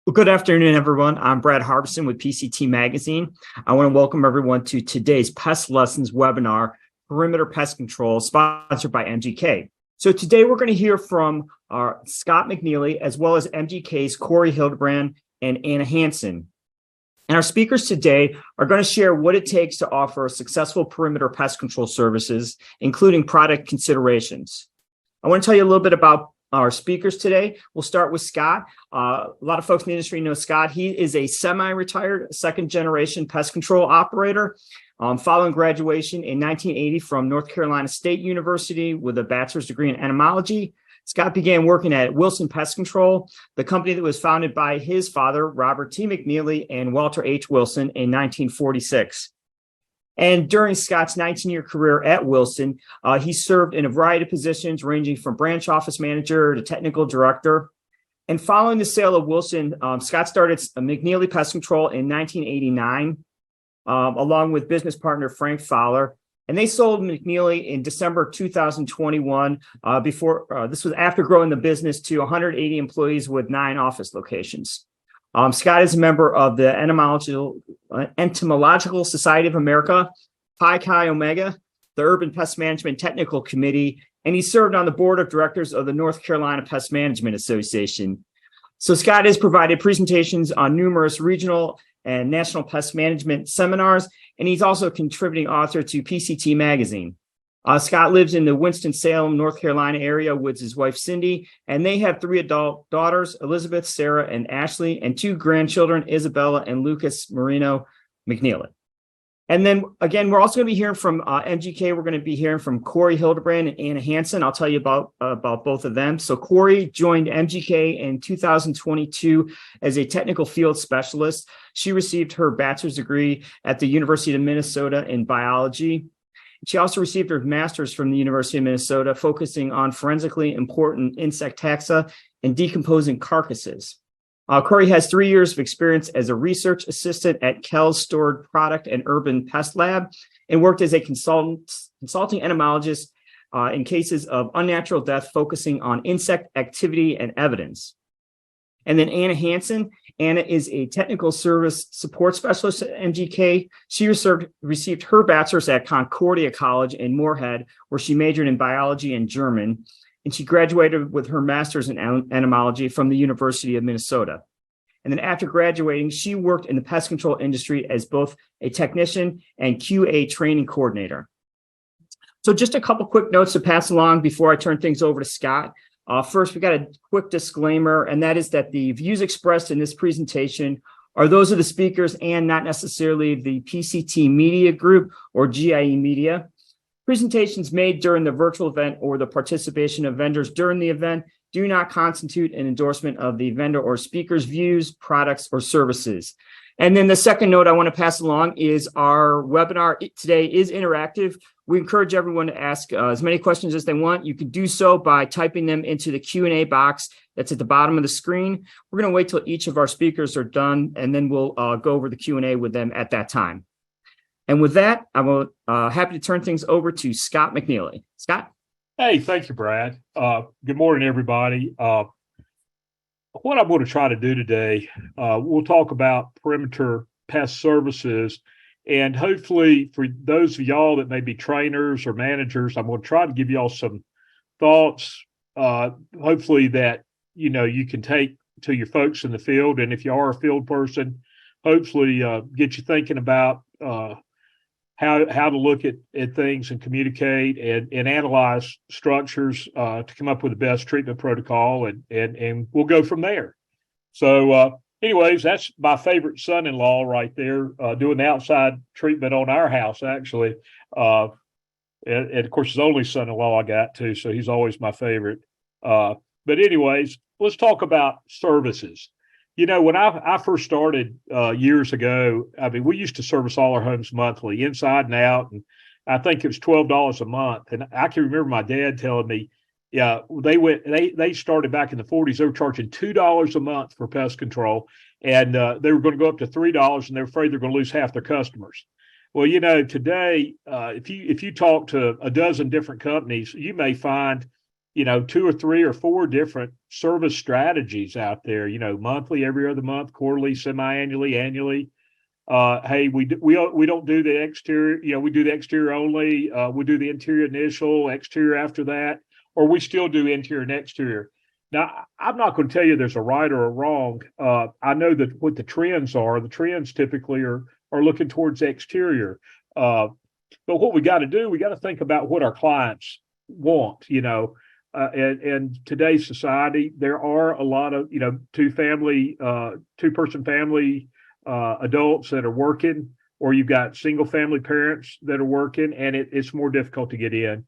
Well, good afternoon, everyone. I'm Brad Harbison with PCT Magazine. I want to welcome everyone to today's Pest Lessons webinar, Perimeter Pest Control, sponsored by MGK. So today we're going to hear from Scott McNeely, as well as MGK's Correy, Hildebrand, and Anna Hansen. And our speakers today are going to share what it takes to offer successful perimeter pest control services, including product considerations. I want to tell you a little bit about our speakers today. We'll start with Scott. A lot of folks in the industry know Scott. He is a semi-retired second-generation pest control operator. Following graduation in 1980 from North Carolina State University with a bachelor's degree in entomology, Scott began working at Wilson Pest Control, the company that was founded by his father, Robert T. McNeely, and Walter H. Wilson in 1946. And during Scott's 19-year career at Wilson, he served in a variety of positions ranging from branch office manager to technical director. And following the sale of Wilson, Scott started McNeely Pest Control in 1989, along with business partner Frank Fowler. And they sold McNeely in December 2021. This was after growing the business to 180 employees with 9 office locations. Scott is a member of the Entomological Society of America, Pi Chi Omega, the Urban Pest Management Technical Committee, and he served on the board of directors of the North Carolina Pest Management Association. So Scott has provided presentations on numerous regional and national pest management seminars, and he's also a contributing author to PCT Magazine. Scott lives in the Winston-Salem, North Carolina area with his wife, Cindy, and they have 3 adult daughters, Elizabeth, Sarah, and Ashley, and 2 grandchildren, Isabella and Lucas Marino McNeely. And then, again, we're also going to be hearing from MGK. We're going to be hearing from Correy, Hildebrand, and Anna Hansen. I'll tell you about both of them. So Correy joined MGK in 2022 as a technical field specialist. She received her bachelor's degree at the University of Minnesota in biology. She also received her master's from the University of Minnesota, focusing on forensically important insect taxa and decomposing carcasses. Correy has 3 years of experience as a research assistant at Kell's Stored Product and Urban Pest Lab, and worked as a consulting entomologist in cases of unnatural death, focusing on insect activity and evidence. And then Anna Hansen. Anna is a technical service support specialist at MGK. She received her bachelor's at Concordia College in Moorhead, where she majored in biology and German. And she graduated with her master's in entomology from the University of Minnesota. And then after graduating, she worked in the pest control industry as both a technician and QA training coordinator. So just a couple quick notes to pass along before I turn things over to Scott. First, we got a quick disclaimer, and that is that the views expressed in this presentation are those of the speakers and not necessarily the PCT Media Group or GIE Media. Presentations made during the virtual event or the participation of vendors during the event do not constitute an endorsement of the vendor or speaker's views, products, or services. And then the second note I want to pass along is our webinar today is interactive. We encourage everyone to ask as many questions as they want. You can do so by typing them into the Q&A box that's at the bottom of the screen. We're going to wait till each of our speakers are done, and then we'll go over the Q&A with them at that time. And with that, I'm happy to turn things over to Scott McNeely. Scott? Hey, thank you, Brad. Good morning, everybody. What I'm going to try to do today, we'll talk about perimeter pest services. And hopefully for those of y'all that may be trainers or managers, I'm going to try to give y'all some thoughts, hopefully that, you can take to your folks in the field. And if you are a field person, hopefully get you thinking about how to look at things and communicate and analyze structures to come up with the best treatment protocol. And we'll go from there. So anyways, that's my favorite son-in-law right there, doing the outside treatment on our house, actually. And of course, his only son-in-law I got too, so he's always my favorite. But anyways, let's talk about services. When I first started years ago, I mean, we used to service all our homes monthly, inside and out, and I think it was $12 a month. And I can remember my dad telling me, yeah, they started back in the 40s. They were charging $2 a month for pest control, and they were going to go up to $3, and they're afraid they're going to lose half their customers. Well, today, if you talk to a dozen different companies, you may find 2 or 3 or 4 different service strategies out there, monthly, every other month, quarterly, semi-annually, annually. Hey, we don't do the exterior, we do the exterior only. We do the interior initial, exterior after that, or we still do interior and exterior. Now, I'm not going to tell you there's a right or a wrong. I know that what the trends are. The trends typically are looking towards the exterior. But what we got to do, we got to think about what our clients want, and today's society, there are a lot of, two-person family adults that are working, or you've got single family parents that are working, and it's more difficult to get in.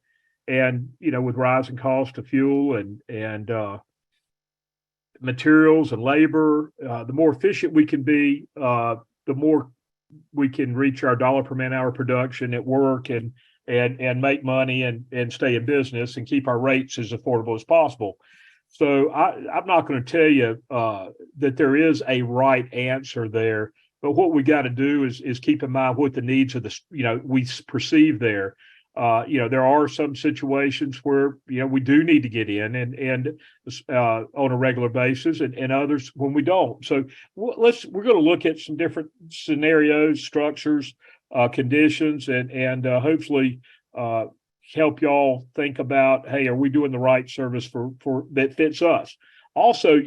And, with rising cost of fuel and materials and labor, the more efficient we can be, the more we can reach our dollar per man hour production at work and make money and stay in business and keep our rates as affordable as possible. So I'm not going to tell you that there is a right answer there, but what we got to do is keep in mind what the needs of we perceive there. There are some situations where we do need to get in and on a regular basis, and others when we don't. So we're going to look at some different scenarios, structures, conditions, and hopefully help y'all think about, hey, are we doing the right service for that fits us? Also,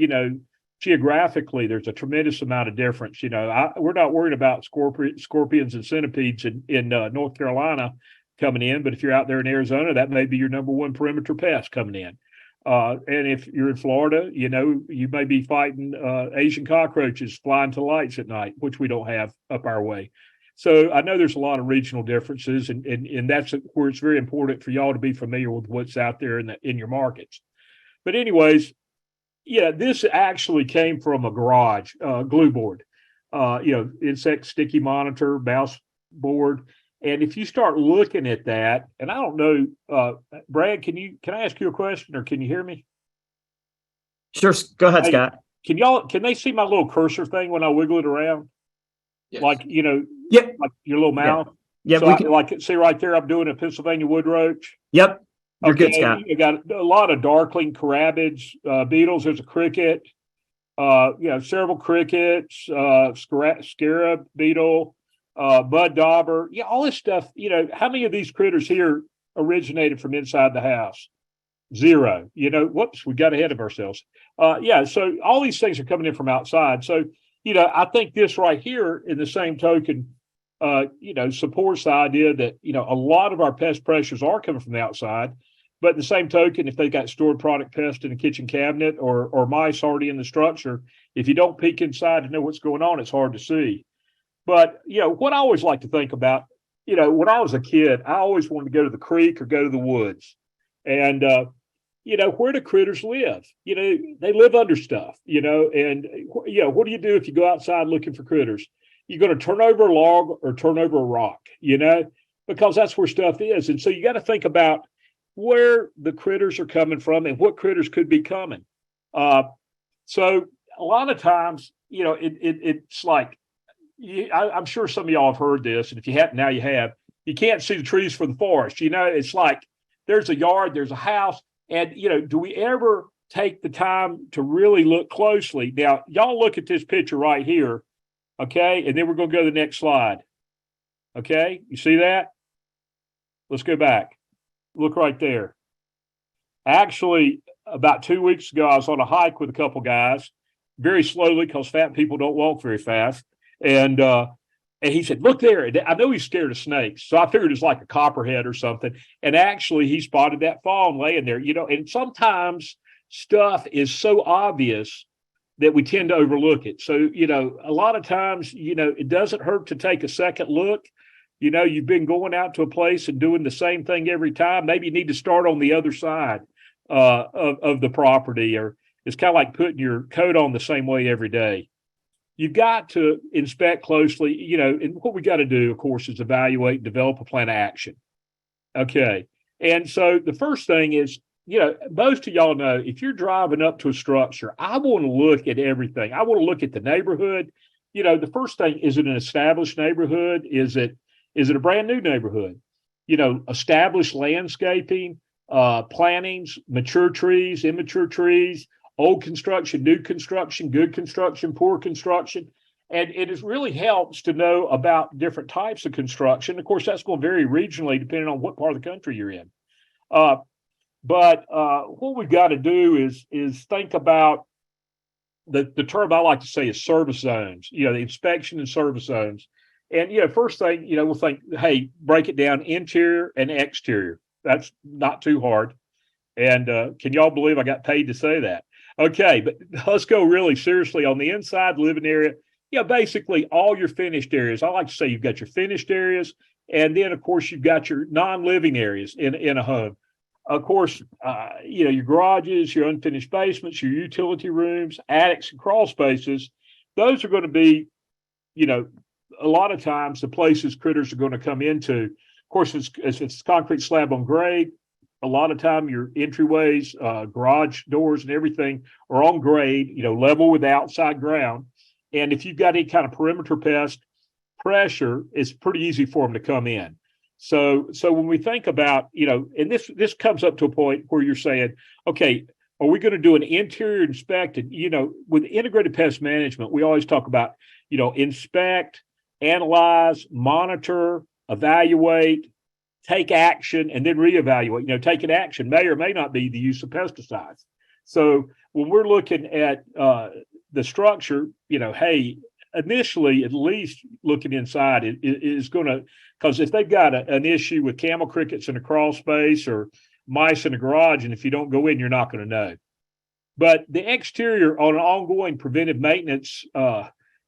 geographically, there's a tremendous amount of difference. We're not worried about scorpions and centipedes in North Carolina coming in, but if you're out there in Arizona, that may be your number one perimeter pest coming in. And if you're in Florida, you may be fighting Asian cockroaches flying to lights at night, which we don't have up our way. So I know there's a lot of regional differences, and that's where it's very important for y'all to be familiar with what's out there in your markets. But anyways, this actually came from a garage glue board, insect sticky monitor, mouse board. And if you start looking at that, and I don't know, Brad, can I ask you a question, or can you hear me? Sure. Go ahead, Scott. Can they see my little cursor thing when I wiggle it around? Yes. Like, Yep. Like your little mouth. Yeah. So see right there, I'm doing a Pennsylvania wood roach. Yep. You're good, Scott. You got a lot of darkling, carabids, beetles. There's a cricket, several crickets, scarab beetle, mud dauber. Yeah, all this stuff. How many of these critters here originated from inside the house? 0. Whoops, we got ahead of ourselves. So all these things are coming in from outside. So, I think this right here, in the same token, supports the idea that, a lot of our pest pressures are coming from the outside. But in the same token, if they've got stored product pest in the kitchen cabinet or mice already in the structure, if you don't peek inside to know what's going on, it's hard to see. But, what I always like to think about, when I was a kid, I always wanted to go to the creek or go to the woods. And, where do critters live? They live under stuff, and, what do you do if you go outside looking for critters? You're going to turn over a log or turn over a rock, because that's where stuff is. And so you got to think about where the critters are coming from and what critters could be coming. So a lot of times, it's like, I'm sure some of y'all have heard this, and if you haven't, now you have. You can't see the trees from the forest. It's like there's a yard, there's a house, and do we ever take the time to really look closely? Now, y'all look at this picture right here, okay, and then we're going to go to the next slide. Okay, you see that? Let's go back. Look right there. Actually, about 2 weeks ago, I was on a hike with a couple guys, very slowly because fat people don't walk very fast. And he said, look there. I know he's scared of snakes. So I figured it's like a copperhead or something. And actually, he spotted that fawn laying there, and sometimes stuff is so obvious that we tend to overlook it. So, a lot of times, it doesn't hurt to take a second look. You've been going out to a place and doing the same thing every time. Maybe you need to start on the other side of the property, or it's kind of like putting your coat on the same way every day. You've got to inspect closely, and what we got to do, of course, is evaluate and develop a plan of action. Okay. And so the first thing is, most of y'all know, if you're driving up to a structure, I want to look at everything. I want to look at the neighborhood. The first thing, is it an established neighborhood? Is it a brand new neighborhood? Established landscaping, plantings, mature trees, immature trees, old construction, new construction, good construction, poor construction. And it really helps to know about different types of construction. Of course, that's going to vary regionally depending on what part of the country you're in. But what we've got to do is think about the term I like to say is service zones, the inspection and service zones. And, first thing, we'll think, hey, break it down interior and exterior. That's not too hard. And can y'all believe I got paid to say that? Okay, but let's go really seriously on the inside living area. Basically all your finished areas. I like to say you've got your finished areas, and then of course you've got your non-living areas in a home. Of course, your garages, your unfinished basements, your utility rooms, attics, and crawl spaces. Those are going to be, a lot of times the places critters are going to come into. Of course, if it's concrete slab on grade, a lot of time your entryways, garage doors, and everything are on grade, level with the outside ground. And if you've got any kind of perimeter pest pressure, it's pretty easy for them to come in. So when we think about, and this comes up to a point where you're saying, okay, are we going to do an interior inspection? With integrated pest management, we always talk about, inspect, analyze, monitor, evaluate, take action, and then reevaluate. Taking action may or may not be the use of pesticides. So when we're looking at the structure, hey, initially, at least looking inside is going to, because if they've got an issue with camel crickets in a crawl space or mice in a garage, and if you don't go in, you're not going to know. But the exterior on an ongoing preventive maintenance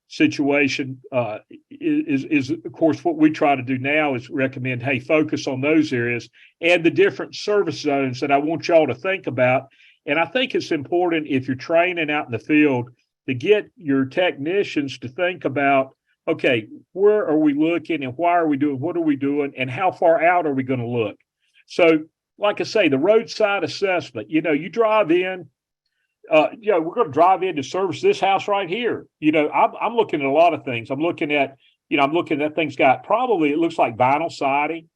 situation is, of course, what we try to do now is recommend, hey, focus on those areas and the different service zones that I want y'all to think about. And I think it's important if you're training out in the field to get your technicians to think about, okay, where are we looking and why are we doing, what are we doing, and how far out are we going to look? So, like I say, the roadside assessment, you drive in, we're going to drive in to service this house right here. I'm looking at a lot of things. I'm looking at that thing's got probably, it looks like vinyl siding.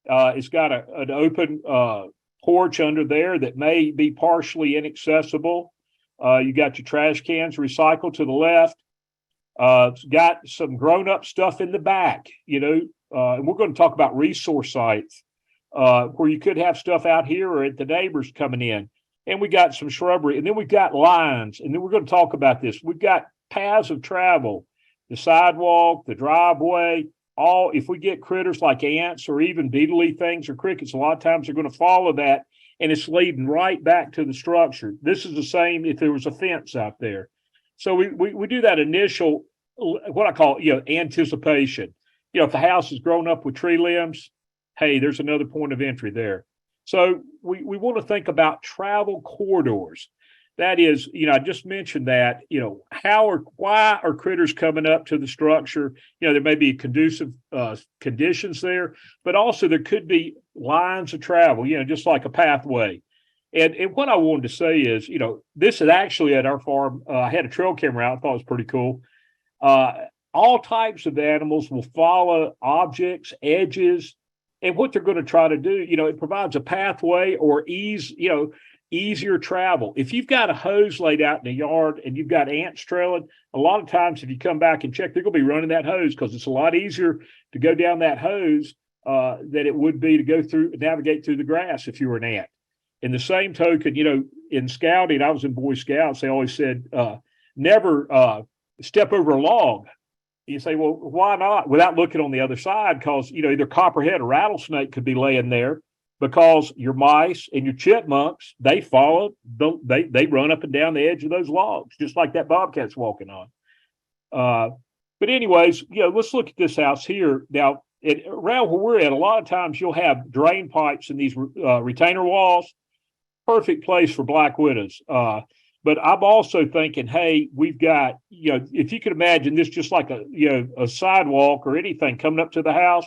It's got an open porch under there that may be partially inaccessible. You got your trash cans recycled to the left. It's got some grown-up stuff in the back, and we're going to talk about resource sites where you could have stuff out here or at the neighbors coming in. And we got some shrubbery, and then we've got lines, and then we're going to talk about this. We've got paths of travel, the sidewalk, the driveway, all. If we get critters like ants or even beetle-y things or crickets, a lot of times they're going to follow that, and it's leading right back to the structure. This is the same if there was a fence out there. So we do that initial, what I call, anticipation. If the house is grown up with tree limbs, hey, there's another point of entry there. So we want to think about travel corridors. That is, I just mentioned that, why are critters coming up to the structure? There may be conducive conditions there, but also there could be lines of travel, just like a pathway. And what I wanted to say is, this is actually at our farm. I had a trail camera out. I thought it was pretty cool. All types of animals will follow objects, edges, and what they're going to try to do, it provides a pathway or easier travel. If you've got a hose laid out in the yard and you've got ants trailing, a lot of times if you come back and check, they're going to be running that hose because it's a lot easier to go down that hose than it would be to go through, navigate through the grass if you were an ant. In the same token, in scouting, I was in Boy Scouts, they always said, never step over a log. You say, well, why not? Without looking on the other side, because, either copperhead or rattlesnake could be laying there because your mice and your chipmunks, they follow, they run up and down the edge of those logs, just like that bobcat's walking on. But anyways, let's look at this house here. Now, around where we're at, a lot of times you'll have drain pipes in these retainer walls. Perfect place for black widows. But I'm also thinking, hey, we've got, if you could imagine this just like a sidewalk or anything coming up to the house,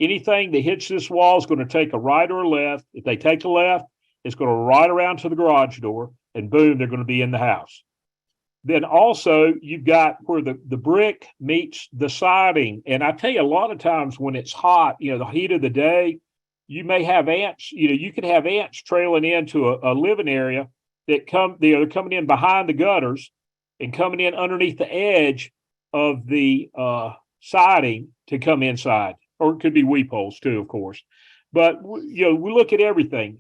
anything that hits this wall is going to take a right or a left. If they take a left, it's going to ride around to the garage door, and boom, they're going to be in the house. Then also you've got where the brick meets the siding. And I tell you, a lot of times when it's hot, the heat of the day, you may have ants, you could have ants trailing into a living area that they're coming in behind the gutters and coming in underneath the edge of the siding to come inside, or it could be weep holes too, of course. But we look at everything.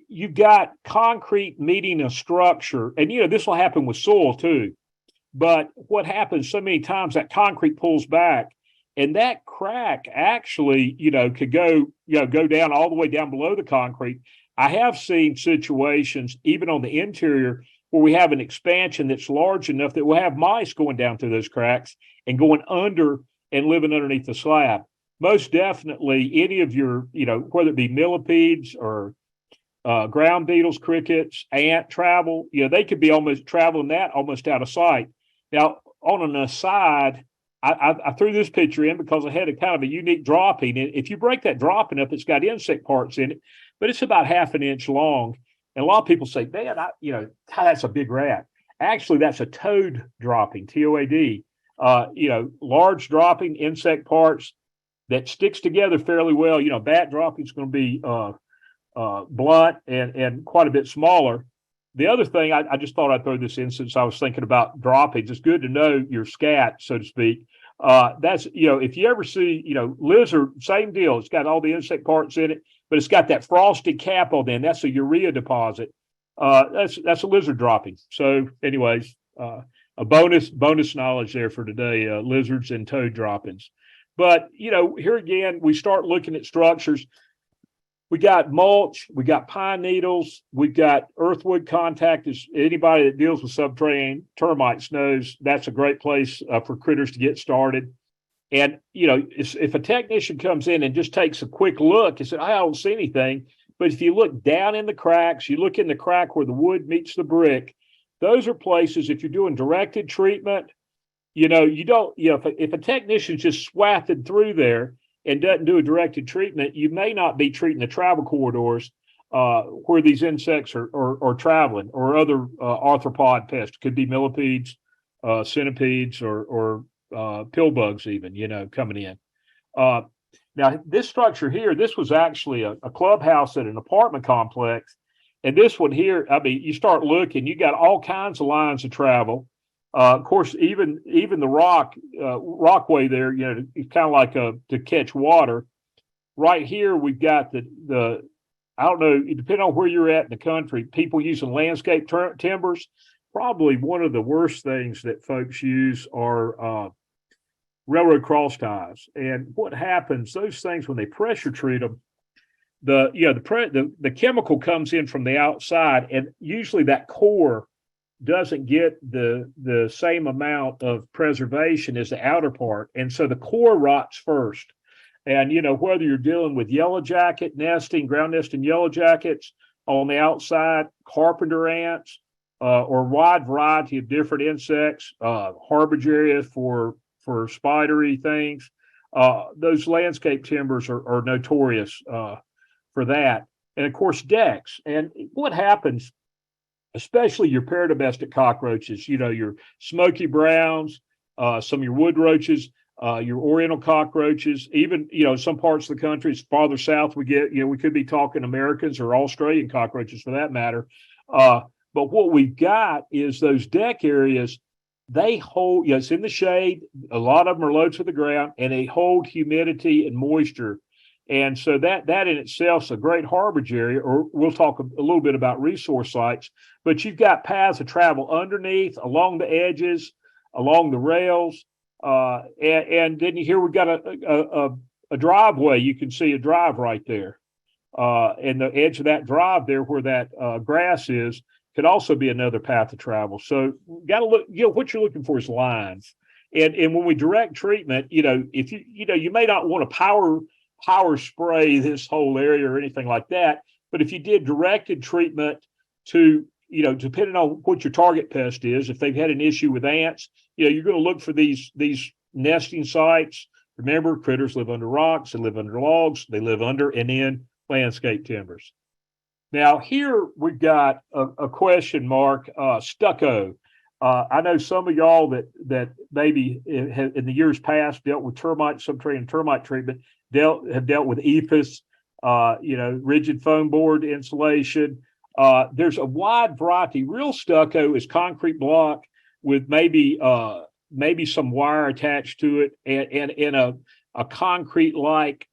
You've got concrete meeting a structure, and this will happen with soil too. But what happens so many times, that concrete pulls back, and that crack actually, could go down all the way down below the concrete. I have seen situations, even on the interior, where we have an expansion that's large enough that we'll have mice going down through those cracks and going under and living underneath the slab. Most definitely, any of your, whether it be millipedes or ground beetles, crickets, ant travel, they could be almost traveling that almost out of sight. Now, on an aside, I threw this picture in because I had a kind of a unique dropping. If you break that dropping up, it's got insect parts in it, but it's about half an inch long. And a lot of people say, man, that's a big rat. Actually, that's a toad dropping, TOAD. Large dropping, insect parts that sticks together fairly well. Bat dropping is going to be blunt and quite a bit smaller. The other thing, I just thought I'd throw this in since I was thinking about droppings. It's good to know your scat, so to speak. That's, if you ever see, lizard, same deal. It's got all the insect parts in it, but it's got that frosted cap on them. That's a urea deposit. That's a lizard dropping. So anyways, a bonus knowledge there for today, lizards and toad droppings. But, here again, we start looking at structures. We got mulch, we got pine needles, we've got earthwood contact. As anybody that deals with subterranean termites knows, that's a great place for critters to get started. And, if a technician comes in and just takes a quick look and said, I don't see anything. But if you look down in the cracks, you look in the crack where the wood meets the brick, those are places, if you're doing directed treatment, if a technician's just swathing through there and doesn't do a directed treatment, you may not be treating the travel corridors where these insects are traveling, or other arthropod pests. Could be millipedes, centipedes, or pill bugs even, coming in. Now, this structure here, this was actually a clubhouse at an apartment complex. And this one here, you start looking, you got all kinds of lines of travel. Of course, even the rockway there, it's kind of like to catch water. Right here, we've got the I don't know, depending on where you're at in the country, people using landscape timbers. Probably one of the worst things that folks use are railroad cross ties. And what happens, those things, when they pressure treat them, the chemical comes in from the outside, and usually that core doesn't get the same amount of preservation as the outer part. And so the core rots first. And, whether you're dealing with yellow jacket nesting, ground nesting yellow jackets on the outside, carpenter ants, or a wide variety of different insects, harbage area for spidery things, those landscape timbers are notorious for that. And of course, decks. And what happens, especially your paradomestic cockroaches, your smoky browns, some of your wood roaches, your oriental cockroaches, even, some parts of the country, as farther south we get, we could be talking Americans or Australian cockroaches for that matter. But what we've got is those deck areas, they hold, it's in the shade. A lot of them are low to the ground, and they hold humidity and moisture. And so that in itself is a great harbage area, or we'll talk a little bit about resource sites. But you've got paths of travel underneath, along the edges, along the rails. And then here we've got a driveway. You can see a drive right there. And the edge of that drive there where that grass is could also be another path of travel. So got to look, what you're looking for is lines. And when we direct treatment, if you may not want to power spray this whole area or anything like that. But if you did directed treatment to, depending on what your target pest is, if they've had an issue with ants, you're going to look for these nesting sites. Remember, critters live under rocks, they live under logs, they live under and in landscape timbers. Now here we've got a question mark, stucco. I know some of y'all that maybe in the years past dealt with subterranean termite treatment, have dealt with ephus. rigid foam board insulation. There's a wide variety. Real stucco is concrete block with maybe some wire attached to it and a concrete like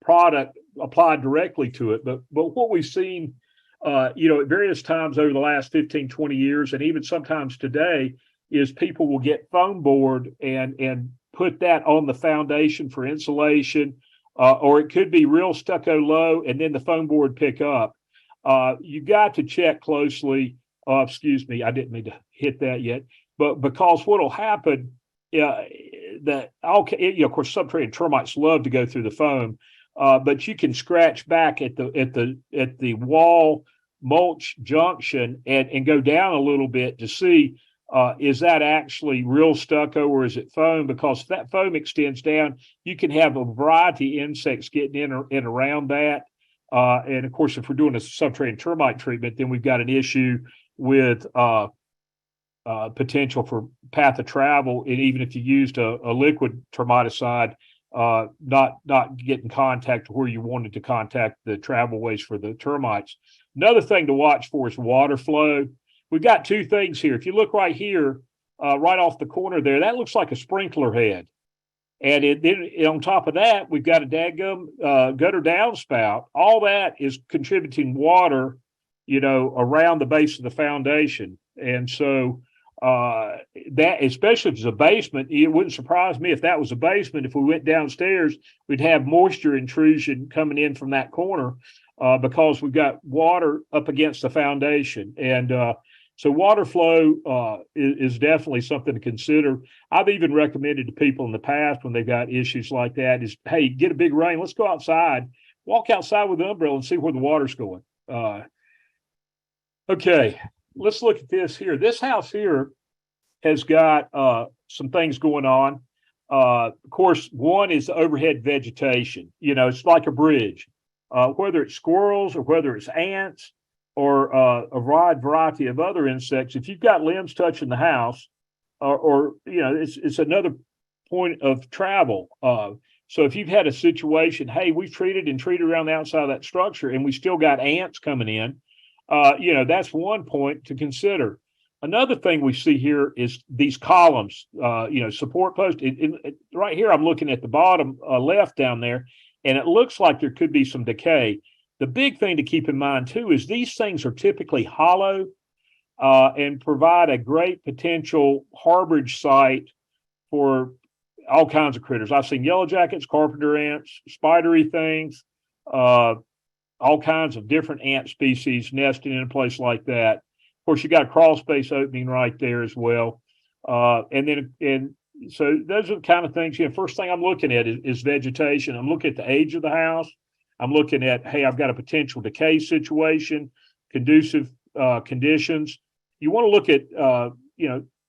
product applied directly to it. But what we've seen, at various times over the last 15, 20 years, and even sometimes today, is people will get foam board and put that on the foundation for insulation, or it could be real stucco low and then the foam board pick up. You got to check closely. Excuse me, I didn't mean to hit that yet, but because what'll happen, of course, subterranean termites love to go through the foam, but you can scratch back at the wall mulch junction and go down a little bit to see is that actually real stucco or is it foam? Because if that foam extends down, you can have a variety of insects getting in and around that. And of course, if we're doing a subterranean termite treatment, then we've got an issue with potential for path of travel. And even if you used a liquid termiticide, not get in contact where you wanted to contact the travel ways for the termites. Another thing to watch for is water flow. We've got two things here. If you look right here, right off the corner there, that looks like a sprinkler head. And then on top of that, we've got a dadgum gutter downspout. All that is contributing water, around the base of the foundation. And so that, especially if it's a basement, it wouldn't surprise me if that was a basement. If we went downstairs, we'd have moisture intrusion coming in from that corner because we've got water up against the foundation. And so water flow is definitely something to consider. I've even recommended to people in the past when they've got issues like that is, hey, get a big rain. Let's go outside, walk outside with an umbrella and see where the water's going. Okay, let's look at this here. This house here has got some things going on. Of course, one is the overhead vegetation. It's like a bridge. Whether it's squirrels or whether it's ants, or a wide variety of other insects, if you've got limbs touching the house, it's another point of travel. So if you've had a situation, hey, we've treated around the outside of that structure and we still got ants coming in, that's one point to consider. Another thing we see here is these columns, support posts. Right here, I'm looking at the bottom left down there, and it looks like there could be some decay. The big thing to keep in mind, too, is these things are typically hollow and provide a great potential harborage site for all kinds of critters. I've seen yellow jackets, carpenter ants, spidery things, all kinds of different ant species nesting in a place like that. Of course, you got a crawl space opening right there as well. So those are the kind of things, first thing I'm looking at is vegetation. I'm looking at the age of the house. I'm looking at, hey, I've got a potential decay situation, conducive conditions. You want to look at,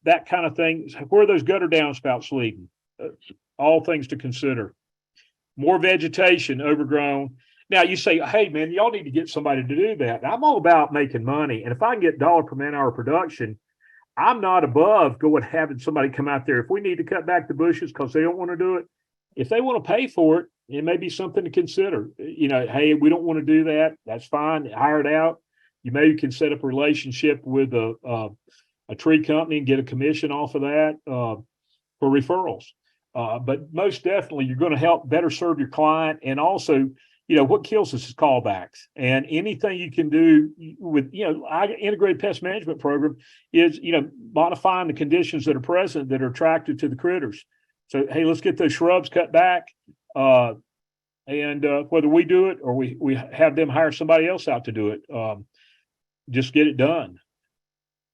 that kind of thing. Where are those gutter downspouts leading? All things to consider. More vegetation, overgrown. Now you say, hey, man, y'all need to get somebody to do that. I'm all about making money. And if I can get $ per man hour production, I'm not above having somebody come out there. If we need to cut back the bushes because they don't want to do it, if they want to pay for it, it may be something to consider. Hey, we don't want to do that. That's fine. Hire it out. You maybe can set up a relationship with a tree company and get a commission off of that for referrals. But most definitely, you're going to help better serve your client. And also, what kills us is callbacks. And anything you can do with, our integrated pest management program is, modifying the conditions that are present that are attractive to the critters. So, hey, let's get those shrubs cut back. And whether we do it or we have them hire somebody else out to do it, just get it done.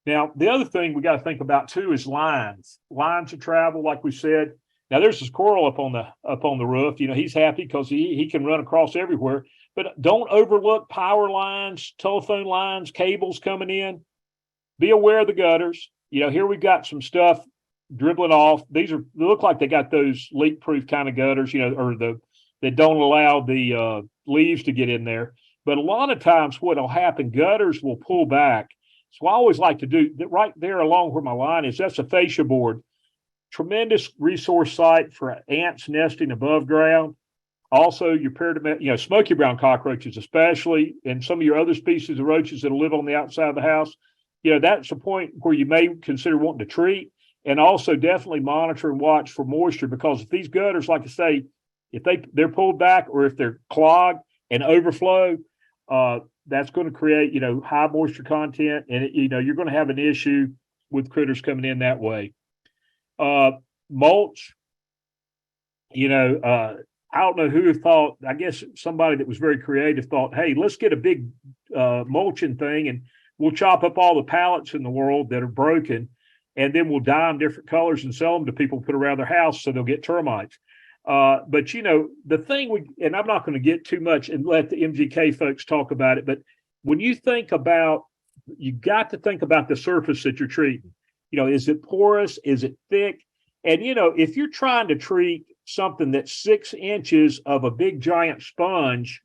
Now, the other thing we got to think about too is lines of travel, like we said. Now, there's a squirrel up on the roof. He's happy because he can run across everywhere. But don't overlook power lines, telephone lines, cables coming in. Be aware of the gutters. Here we've got some stuff dribbling off. They look like they got those leak-proof kind of gutters, or that don't allow the leaves to get in there. But a lot of times what'll happen, gutters will pull back. So I always like to do that right there along where my line is. That's a fascia board. Tremendous resource site for ants nesting above ground. Also, your smoky brown cockroaches, especially, and some of your other species of roaches that live on the outside of the house, that's a point where you may consider wanting to treat, and also definitely monitor and watch for moisture, because if these gutters, like I say, if they're pulled back or if they're clogged and overflow, that's going to create, high moisture content, and you're going to have an issue with critters coming in that way. Mulch, I don't know who thought, I guess somebody that was very creative thought, hey, let's get a big mulching thing and we'll chop up all the pallets in the world that are broken, and then we'll dye them different colors and sell them to people to put around their house so they'll get termites. But, the thing and I'm not going to get too much and let the MGK folks talk about it, but when you think about, you got to think about the surface that you're treating. Is it porous? Is it thick? And, if you're trying to treat something that's 6 inches of a big giant sponge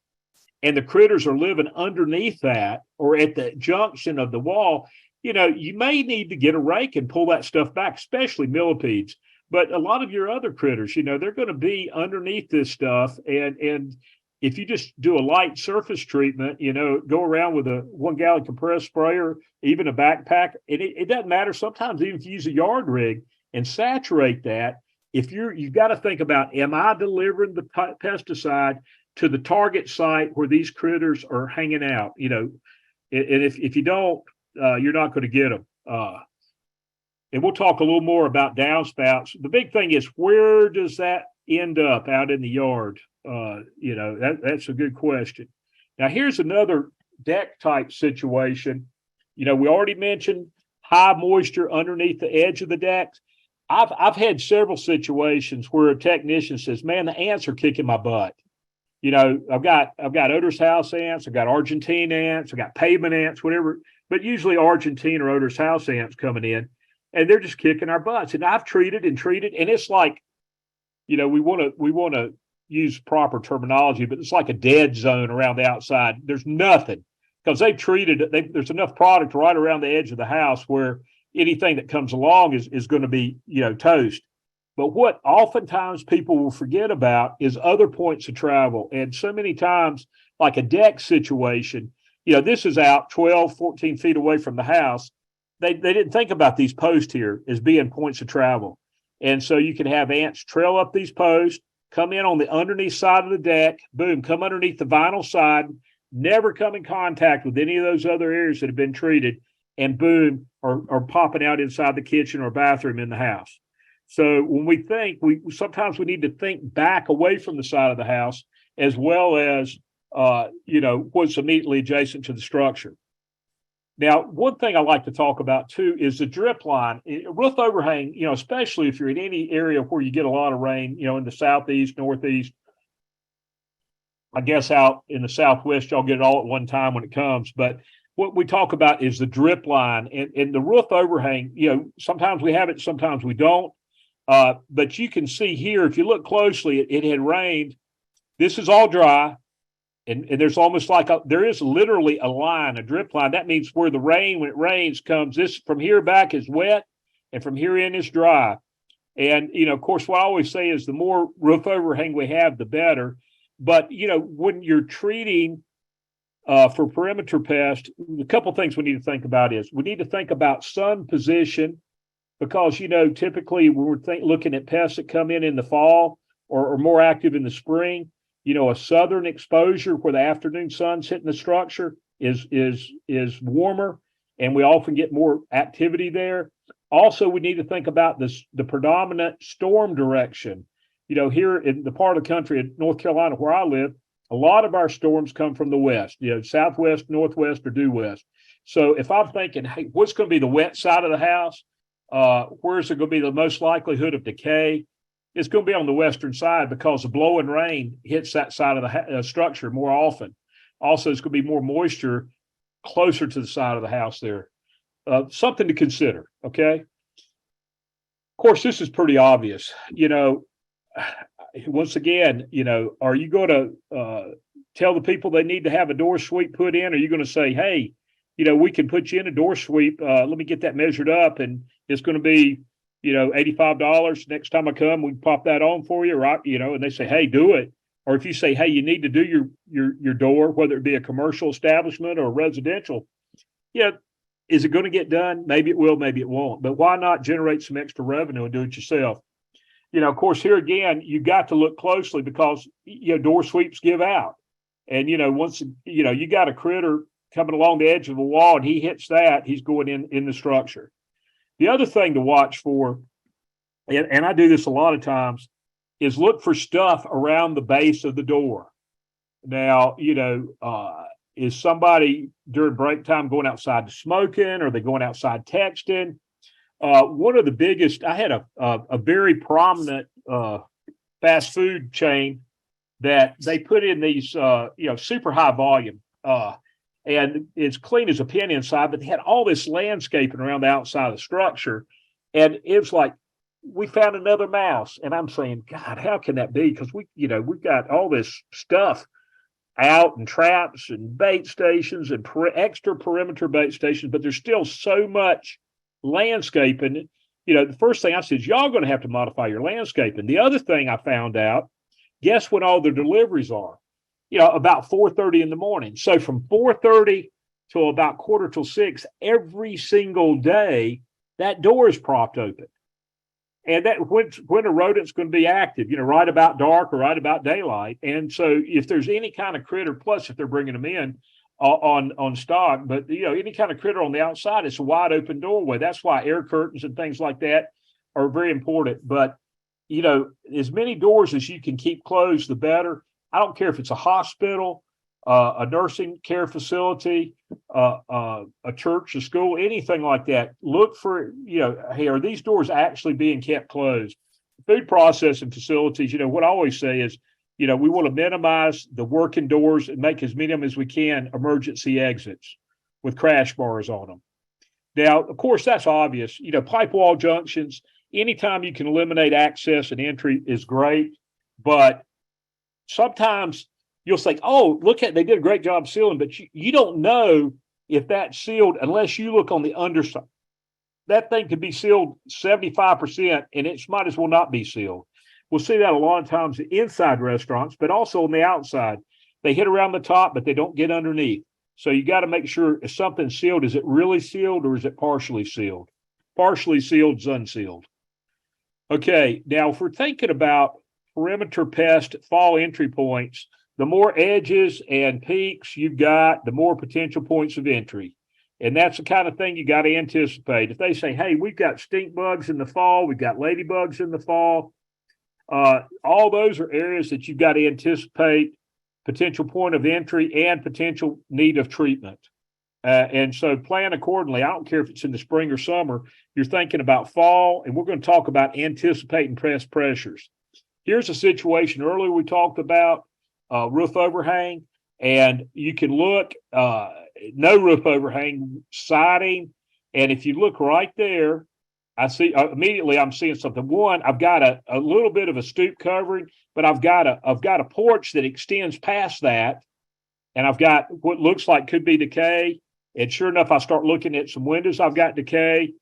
and the critters are living underneath that or at the junction of the wall, you may need to get a rake and pull that stuff back, especially millipedes. But a lot of your other critters, they're going to be underneath this stuff. And if you just do a light surface treatment, go around with a 1 gallon compressed sprayer, even a backpack, and it doesn't matter. Sometimes even if you use a yard rig and saturate that, if you've got to think about, am I delivering the pesticide to the target site where these critters are hanging out? And if you don't, you're not going to get them. And we'll talk a little more about downspouts. The big thing is, where does that end up out in the yard? That's a good question. Now, here's another deck type situation. We already mentioned high moisture underneath the edge of the decks. I've had several situations where a technician says, man, the ants are kicking my butt. I've got Oder's house ants, I've got Argentine ants, I've got pavement ants, whatever, but usually Argentine or Oder's house ants coming in, and they're just kicking our butts. And I've treated, and it's like, we want to use proper terminology, but it's like a dead zone around the outside. There's nothing, because they've treated it. There's enough product right around the edge of the house where anything that comes along is going to be, toast. But what oftentimes people will forget about is other points of travel. And so many times, like a deck situation, this is out 12, 14 feet away from the house. They didn't think about these posts here as being points of travel. And so you can have ants trail up these posts, come in on the underneath side of the deck, boom, come underneath the vinyl side, never come in contact with any of those other areas that have been treated, and boom, are popping out inside the kitchen or bathroom in the house. So when we think, sometimes we need to think back away from the side of the house, as well as, what's immediately adjacent to the structure. Now, one thing I like to talk about too is the drip line. Roof overhang, especially if you're in any area where you get a lot of rain, in the southeast, northeast. I guess out in the southwest, y'all get it all at one time when it comes. But what we talk about is the drip line and the roof overhang. Sometimes we have it, sometimes we don't. But you can see here, if you look closely, it had rained. This is all dry. And there's almost like there is literally a line, a drip line. That means where the rain, when it rains, comes, this from here back is wet, and from here in is dry. And, of course, what I always say is the more roof overhang we have, the better. But, when you're treating for perimeter pest, a couple of things we need to think about is we need to think about sun position, because, typically when we're looking at pests that come in the fall or more active in the spring, a southern exposure where the afternoon sun's hitting the structure is warmer, and we often get more activity there. Also, we need to think about the predominant storm direction. Here in the part of the country in North Carolina where I live, a lot of our storms come from the west, southwest, northwest, or due west. So if I'm thinking, hey, what's going to be the wet side of the house? Where's there going to be the most likelihood of decay? It's going to be on the western side, because the blowing rain hits that side of the structure more often. Also, it's going to be more moisture closer to the side of the house there. Something to consider, okay? Of course, this is pretty obvious. Once again, are you going to tell the people they need to have a door sweep put in? Or are you going to say, hey, we can put you in a door sweep. Let me get that measured up, and it's going to be $85. Next time I come, we can pop that on for you, right? And they say, hey, do it. or if you say, hey, you need to do your door, whether it be a commercial establishment or residential, is it going to get done? Maybe it will, maybe it won't. But why not generate some extra revenue and do it yourself? Of course, here again, you got to look closely because door sweeps give out. And once you got a critter coming along the edge of the wall and he hits that, he's going in the structure. The other thing to watch for, and I do this a lot of times, is look for stuff around the base of the door. Now, is somebody during break time going outside to smoking? Are they going outside texting? One of the biggest, I had a very prominent fast food chain that they put in these, super high volume, and it's clean as a pin inside, but they had all this landscaping around the outside of the structure. And it was like, we found another mouse. And I'm saying, God, how can that be? Because we've got all this stuff out and traps and bait stations and extra perimeter bait stations, but there's still so much landscaping. The first thing I said is, y'all going to have to modify your landscaping. The other thing I found out, guess when all the deliveries are? About 4:30 in the morning. So from 4:30 till about 5:45 every single day, that door is propped open. And that when a rodent's going to be active, right about dark or right about daylight. And so if there's any kind of critter, plus if they're bringing them in on stock, but any kind of critter on the outside, it's a wide open doorway. That's why air curtains and things like that are very important. But as many doors as you can keep closed, the better. I don't care if it's a hospital, a nursing care facility, a church, a school, anything like that. Look for, hey, are these doors actually being kept closed? Food processing facilities, what I always say is, we want to minimize the working doors and make as many of them as we can emergency exits with crash bars on them. Now, of course, that's obvious. Pipe wall junctions, anytime you can eliminate access and entry is great, but sometimes you'll say, oh, they did a great job sealing, but you don't know if that's sealed unless you look on the underside. That thing could be sealed 75% and it might as well not be sealed. We'll see that a lot of times inside restaurants, but also on the outside. They hit around the top, but they don't get underneath. So you got to make sure if something's sealed, is it really sealed or is it partially sealed? Partially sealed is unsealed. Okay, now if we're thinking about perimeter pest fall entry points, the more edges and peaks you've got, the more potential points of entry. And that's the kind of thing you got to anticipate. If they say, hey, we've got stink bugs in the fall, we've got ladybugs in the fall, all those are areas that you've got to anticipate potential point of entry and potential need of treatment. And so plan accordingly. I don't care if it's in the spring or summer, you're thinking about fall, and we're going to talk about anticipating pest pressures. Here's a situation earlier we talked about roof overhang, and you can look, no roof overhang, siding, and if you look right there, I see immediately I'm seeing something. One, I've got a little bit of a stoop covering, but I've got a porch that extends past that, and I've got what looks like could be decay. And sure enough, I start looking at some windows. I've got decay.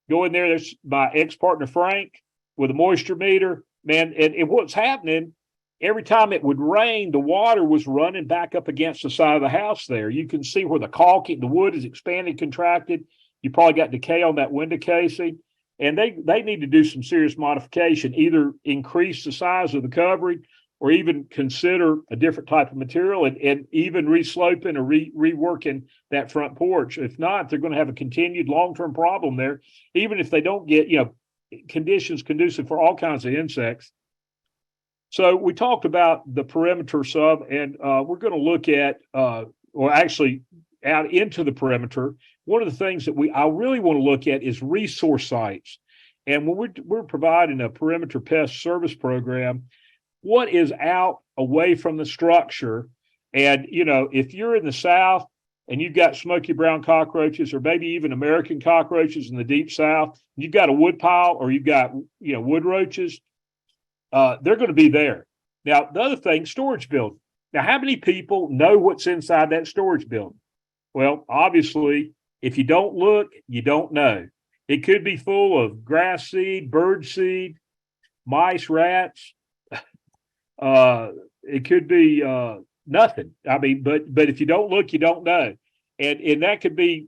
Go in there. There's my ex-partner Frank with a moisture meter. Man, and what's happening, every time it would rain, the water was running back up against the side of the house there. You can see where the caulking, the wood is expanded, contracted. You probably got decay on that window casing. And they need to do some serious modification, either increase the size of the covering or even consider a different type of material and even resloping or reworking that front porch. If not, they're going to have a continued long-term problem there, even if they don't get, conditions conducive for all kinds of insects. So we talked about the perimeter sub, and we're going to look at, or actually out into the perimeter. One of the things that I really want to look at is resource sites. And when we're providing a perimeter pest service program, what is out away from the structure? And, if you're in the South and you've got smoky brown cockroaches or maybe even American cockroaches in the deep South, you've got a wood pile or you've got, wood roaches, they're going to be there. Now, the other thing, storage building. Now, how many people know what's inside that storage building? Well, obviously, if you don't look, you don't know. It could be full of grass seed, bird seed, mice, rats, it could be nothing. I mean, but if you don't look, you don't know. And that could be,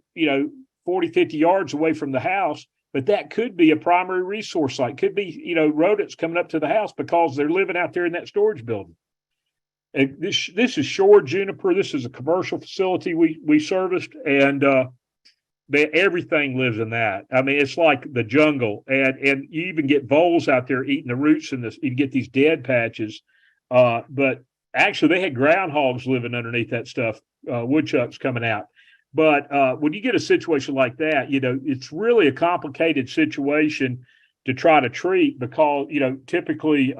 40, 50 yards away from the house, but that could be a primary resource site. Could be, rodents coming up to the house because they're living out there in that storage building. And this is Shore Juniper. This is a commercial facility we serviced, and everything lives in that. I mean, it's like the jungle, and you even get voles out there eating the roots in this. You get these dead patches, but actually they had groundhogs living underneath that stuff. Woodchucks coming out. But when you get a situation like that, it's really a complicated situation to try to treat because, typically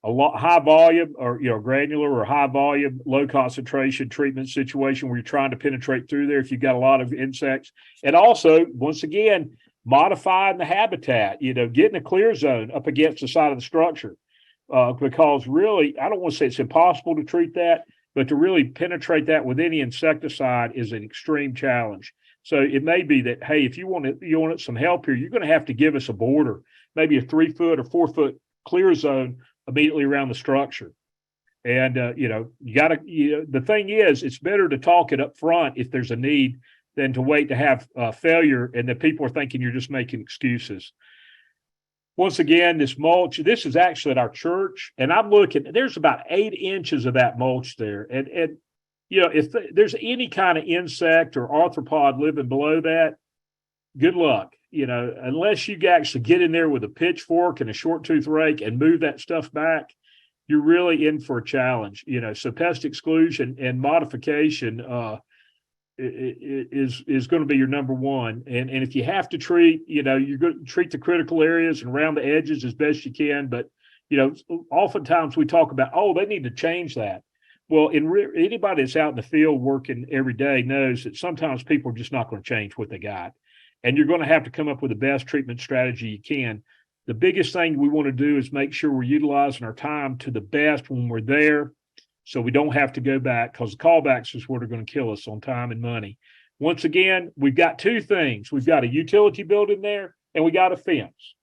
a lot high volume or, granular or high volume, low concentration treatment situation where you're trying to penetrate through there if you've got a lot of insects. And also, once again, modifying the habitat, getting a clear zone up against the side of the structure. Because really, I don't want to say it's impossible to treat that, but to really penetrate that with any insecticide is an extreme challenge. So it may be that, hey, if you want some help here, you're going to have to give us a border, maybe a 3 foot or 4 foot clear zone immediately around the structure. And, you got to, the thing is, it's better to talk it up front if there's a need than to wait to have failure and that people are thinking you're just making excuses. Once again, this mulch, this is actually at our church, and I'm looking, there's about 8 inches of that mulch there. And if there's any kind of insect or arthropod living below that, good luck. Unless you actually get in there with a pitchfork and a short tooth rake and move that stuff back, you're really in for a challenge. So pest exclusion and modification is going to be your number one. And if you have to treat, you're going to treat the critical areas and around the edges as best you can. But, oftentimes we talk about, they need to change that. Well, anybody that's out in the field working every day knows that sometimes people are just not going to change what they got. And you're going to have to come up with the best treatment strategy you can. The biggest thing we want to do is make sure we're utilizing our time to the best when we're there, so we don't have to go back, because the callbacks is what are going to kill us on time and money. Once again, we've got 2 things. We've got a utility building there, and we got a fence.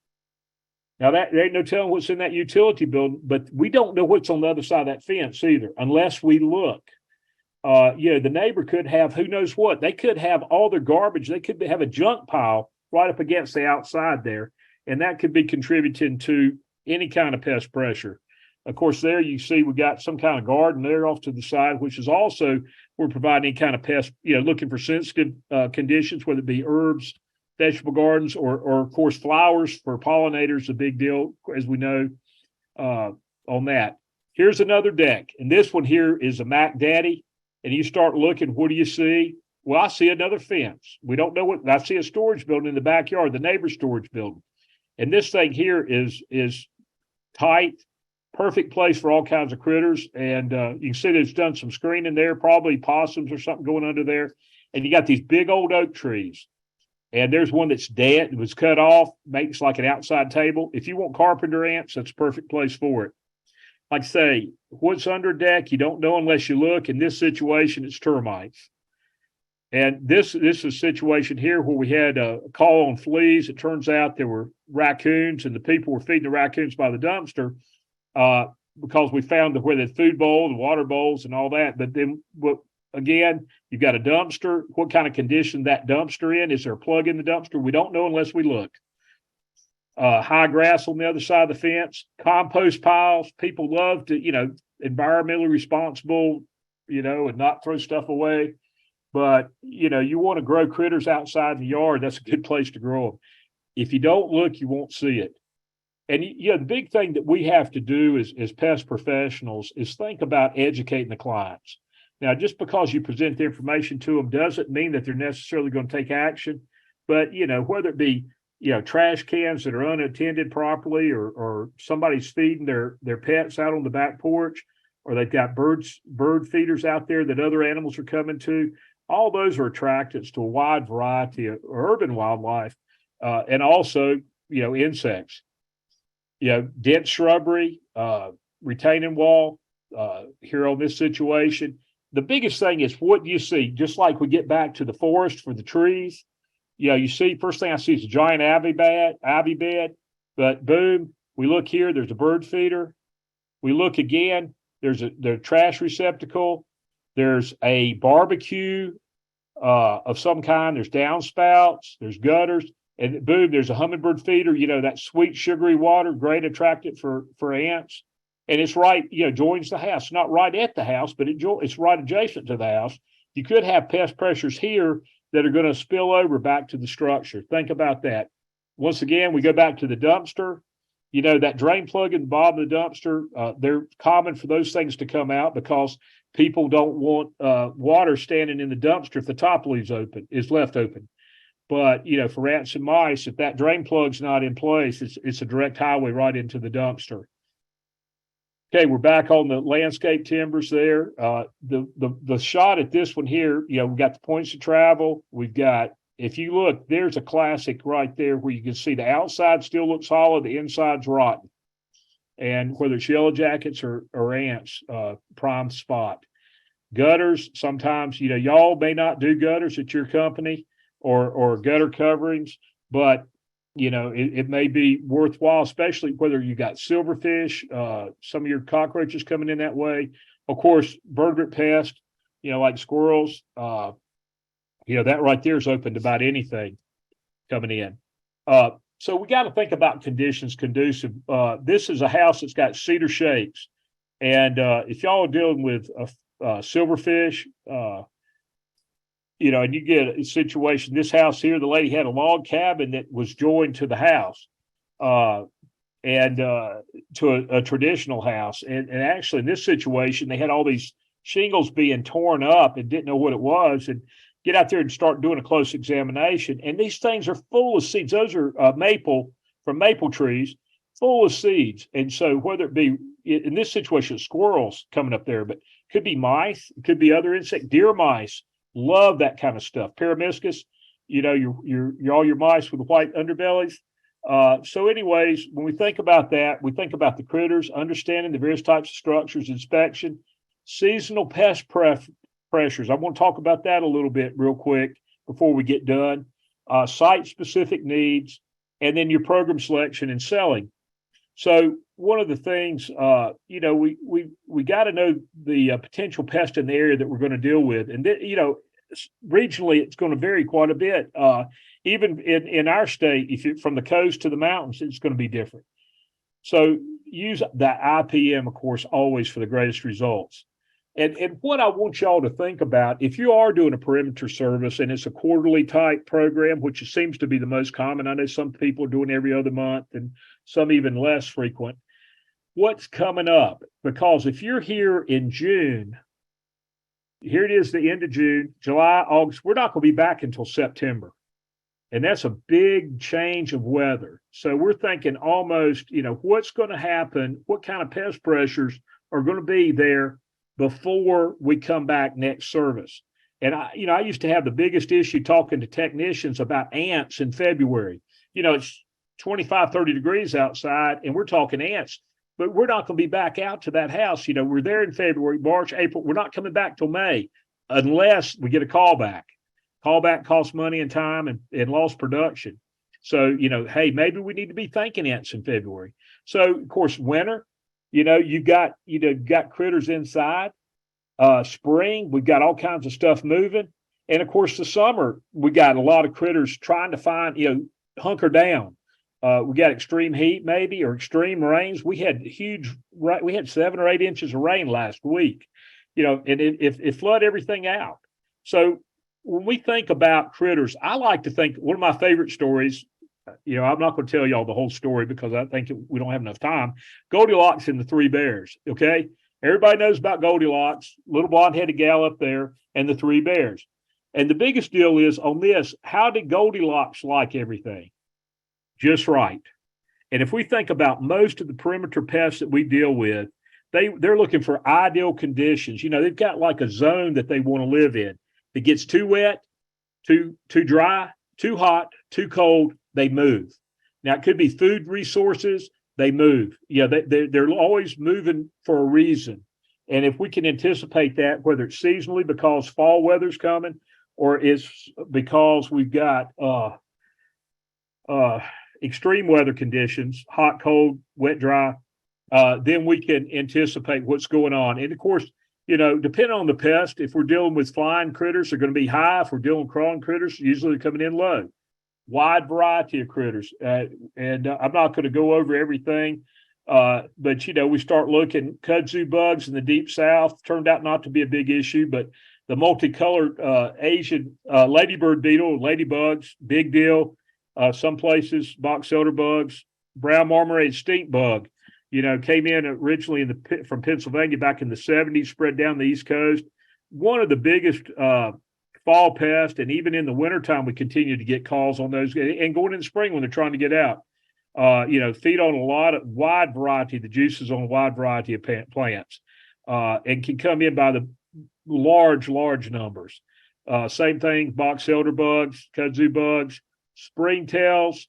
Now, there ain't no telling what's in that utility building, but we don't know what's on the other side of that fence either, unless we look. The neighbor could have who knows what. They could have all their garbage. They could have a junk pile right up against the outside there, and that could be contributing to any kind of pest pressure. Of course, there you see we got some kind of garden there off to the side, which is also we're providing any kind of pest, looking for sensitive conditions, whether it be herbs, vegetable gardens, or of course flowers for pollinators, a big deal, as we know on that. Here's another deck, and this one here is a Mac Daddy. And you start looking, what do you see? Well, I see another fence. We don't know what. I see a storage building in the backyard, the neighbor's storage building. And this thing here is tight, perfect place for all kinds of critters. And you can see there's done some screening there, probably possums or something going under there. And you got these big old oak trees. And there's one that's dead. It was cut off, makes like an outside table. If you want carpenter ants, that's a perfect place for it. Like I say, what's under deck, you don't know unless you look. In this situation, it's termites. And this is a situation here where we had a call on fleas. It turns out there were raccoons, and the people were feeding the raccoons by the dumpster because we found where the food bowl, the water bowls, and all that. But then, again, you've got a dumpster. What kind of condition that dumpster in? Is there a plug in the dumpster? We don't know unless we look. High grass on the other side of the fence, compost piles. People love to, environmentally responsible, and not throw stuff away. But, you want to grow critters outside in the yard. That's a good place to grow them. If you don't look, you won't see it. And, the big thing that we have to do as pest professionals is think about educating the clients. Now, just because you present the information to them doesn't mean that they're necessarily going to take action. But, whether it be, trash cans that are unattended properly, or somebody's feeding their pets out on the back porch, or they've got bird feeders out there that other animals are coming to. All those are attractants to a wide variety of urban wildlife, and also, insects. Dense shrubbery, retaining wall, here on this situation. The biggest thing is what you see, just like we get back to the forest for the trees. You see, first thing I see is a giant ivy bed, but boom, we look here, there's a bird feeder. We look again, there's a trash receptacle, there's a barbecue of some kind, there's downspouts, there's gutters, and boom, there's a hummingbird feeder, that sweet sugary water, great attractant for ants. And it's right, joins the house, not right at the house, but it's right adjacent to the house. You could have pest pressures here that are going to spill over back to the structure. Think about that. Once again, we go back to the dumpster. That drain plug in the bottom of the dumpster, they're common for those things to come out because people don't want water standing in the dumpster if the top is left open. But, for ants and mice, if that drain plug's not in place, it's a direct highway right into the dumpster. Okay, we're back on the landscape timbers there. The shot at this one here, we've got the points of travel. We've got, if you look, there's a classic right there where you can see the outside still looks solid, the inside's rotten. And whether it's yellow jackets or ants, prime spot. Gutters, sometimes, y'all may not do gutters at your company or gutter coverings, but it may be worthwhile, especially whether you got silverfish, some of your cockroaches coming in that way. Of course, vertebrate pests, like squirrels, that right there is open to about anything coming in. So we got to think about conditions conducive. This is a house that's got cedar shakes. And if y'all are dealing with silverfish, and you get a situation, this house here, the lady had a log cabin that was joined to the house and to a traditional house. And actually in this situation, they had all these shingles being torn up and didn't know what it was, and get out there and start doing a close examination. And these things are full of seeds. Those are maple trees, full of seeds. And so whether it be in this situation, squirrels coming up there, but it could be mice, it could be other insects, deer mice. Love that kind of stuff. Paramiscus, all your mice with the white underbellies. So anyways, when we think about that, we think about the critters, understanding the various types of structures, inspection, seasonal pest pressures. I want to talk about that a little bit real quick before we get done. Site-specific needs, and then your program selection and selling. So one of the things, we got to know the potential pest in the area that we're going to deal with. And, regionally, it's going to vary quite a bit. Even in our state, if you're from the coast to the mountains, it's going to be different. So use that IPM, of course, always for the greatest results. And what I want y'all to think about, if you are doing a perimeter service and it's a quarterly type program, which seems to be the most common, I know some people are doing every other month and some even less frequent, what's coming up? Because if you're here in June, here it is, the end of June, July, August, we're not going to be back until September. And that's a big change of weather. So we're thinking almost, what's going to happen? What kind of pest pressures are going to be there before we come back next service? And I used to have the biggest issue talking to technicians about ants in February. It's 25, 30 degrees outside and we're talking ants, but we're not going to be back out to that house. We're there in February, March, April. We're not coming back till May unless we get a call back. Call back costs money and time and lost production. So, hey, maybe we need to be thinking ants in February. So, of course, winter, you got critters inside. Spring, we've got all kinds of stuff moving. And of course, the summer, we got a lot of critters trying to find, hunker down. We got extreme heat maybe, or extreme rains. We had 7 or 8 inches of rain last week, and it flooded everything out. So when we think about critters, I like to think one of my favorite stories, I'm not going to tell y'all the whole story because I think we don't have enough time. Goldilocks and the Three Bears. Okay. Everybody knows about Goldilocks, little blonde-headed gal up there, and the Three Bears. And the biggest deal is on this, how did Goldilocks like everything? Just right. And if we think about most of the perimeter pests that we deal with, they're looking for ideal conditions. They've got like a zone that they want to live in. If it gets too wet, too dry, too hot, too cold, they move. Now, it could be food resources. They move. They're always moving for a reason. And if we can anticipate that, whether it's seasonally because fall weather's coming, or it's because we've got extreme weather conditions, hot, cold, wet, dry, then we can anticipate what's going on. And of course, depending on the pest, if we're dealing with flying critters, they're going to be high. If we're dealing with crawling critters, usually they're coming in low. Wide variety of critters. And I'm not going to go over everything, but, we start looking. Kudzu bugs in the deep south turned out not to be a big issue, but the multicolored Asian ladybird beetle, ladybugs, big deal. Some places, box elder bugs, brown marmorated stink bug, came in originally from Pennsylvania back in the 70s, spread down the East Coast. One of the biggest fall pests, and even in the wintertime, we continue to get calls on those. And going in the spring when they're trying to get out, feed on a lot of wide variety, the juices on a wide variety of plants, and can come in by the large numbers. Same thing, box elder bugs, kudzu bugs, springtails.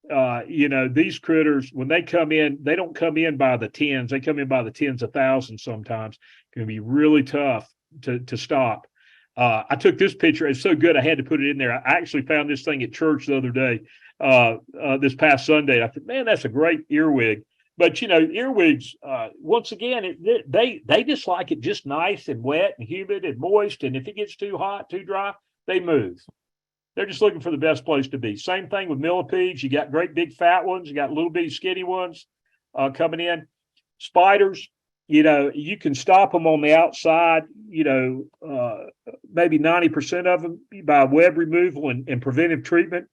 These critters, when they come in, they don't come in by the tens. They come in by the tens of thousands sometimes. It can be really tough to stop. I took this picture. It's so good I had to put it in there. I actually found this thing at church the other day, this past Sunday. I thought, man, that's a great earwig. But, earwigs, once again, they just like it just nice and wet and humid and moist. And if it gets too hot, too dry, they move. They're just looking for the best place to be. Same thing with millipedes. You got great big fat ones. You got little bitty skinny ones coming in. Spiders, you can stop them on the outside, maybe 90% of them by web removal and preventive treatment,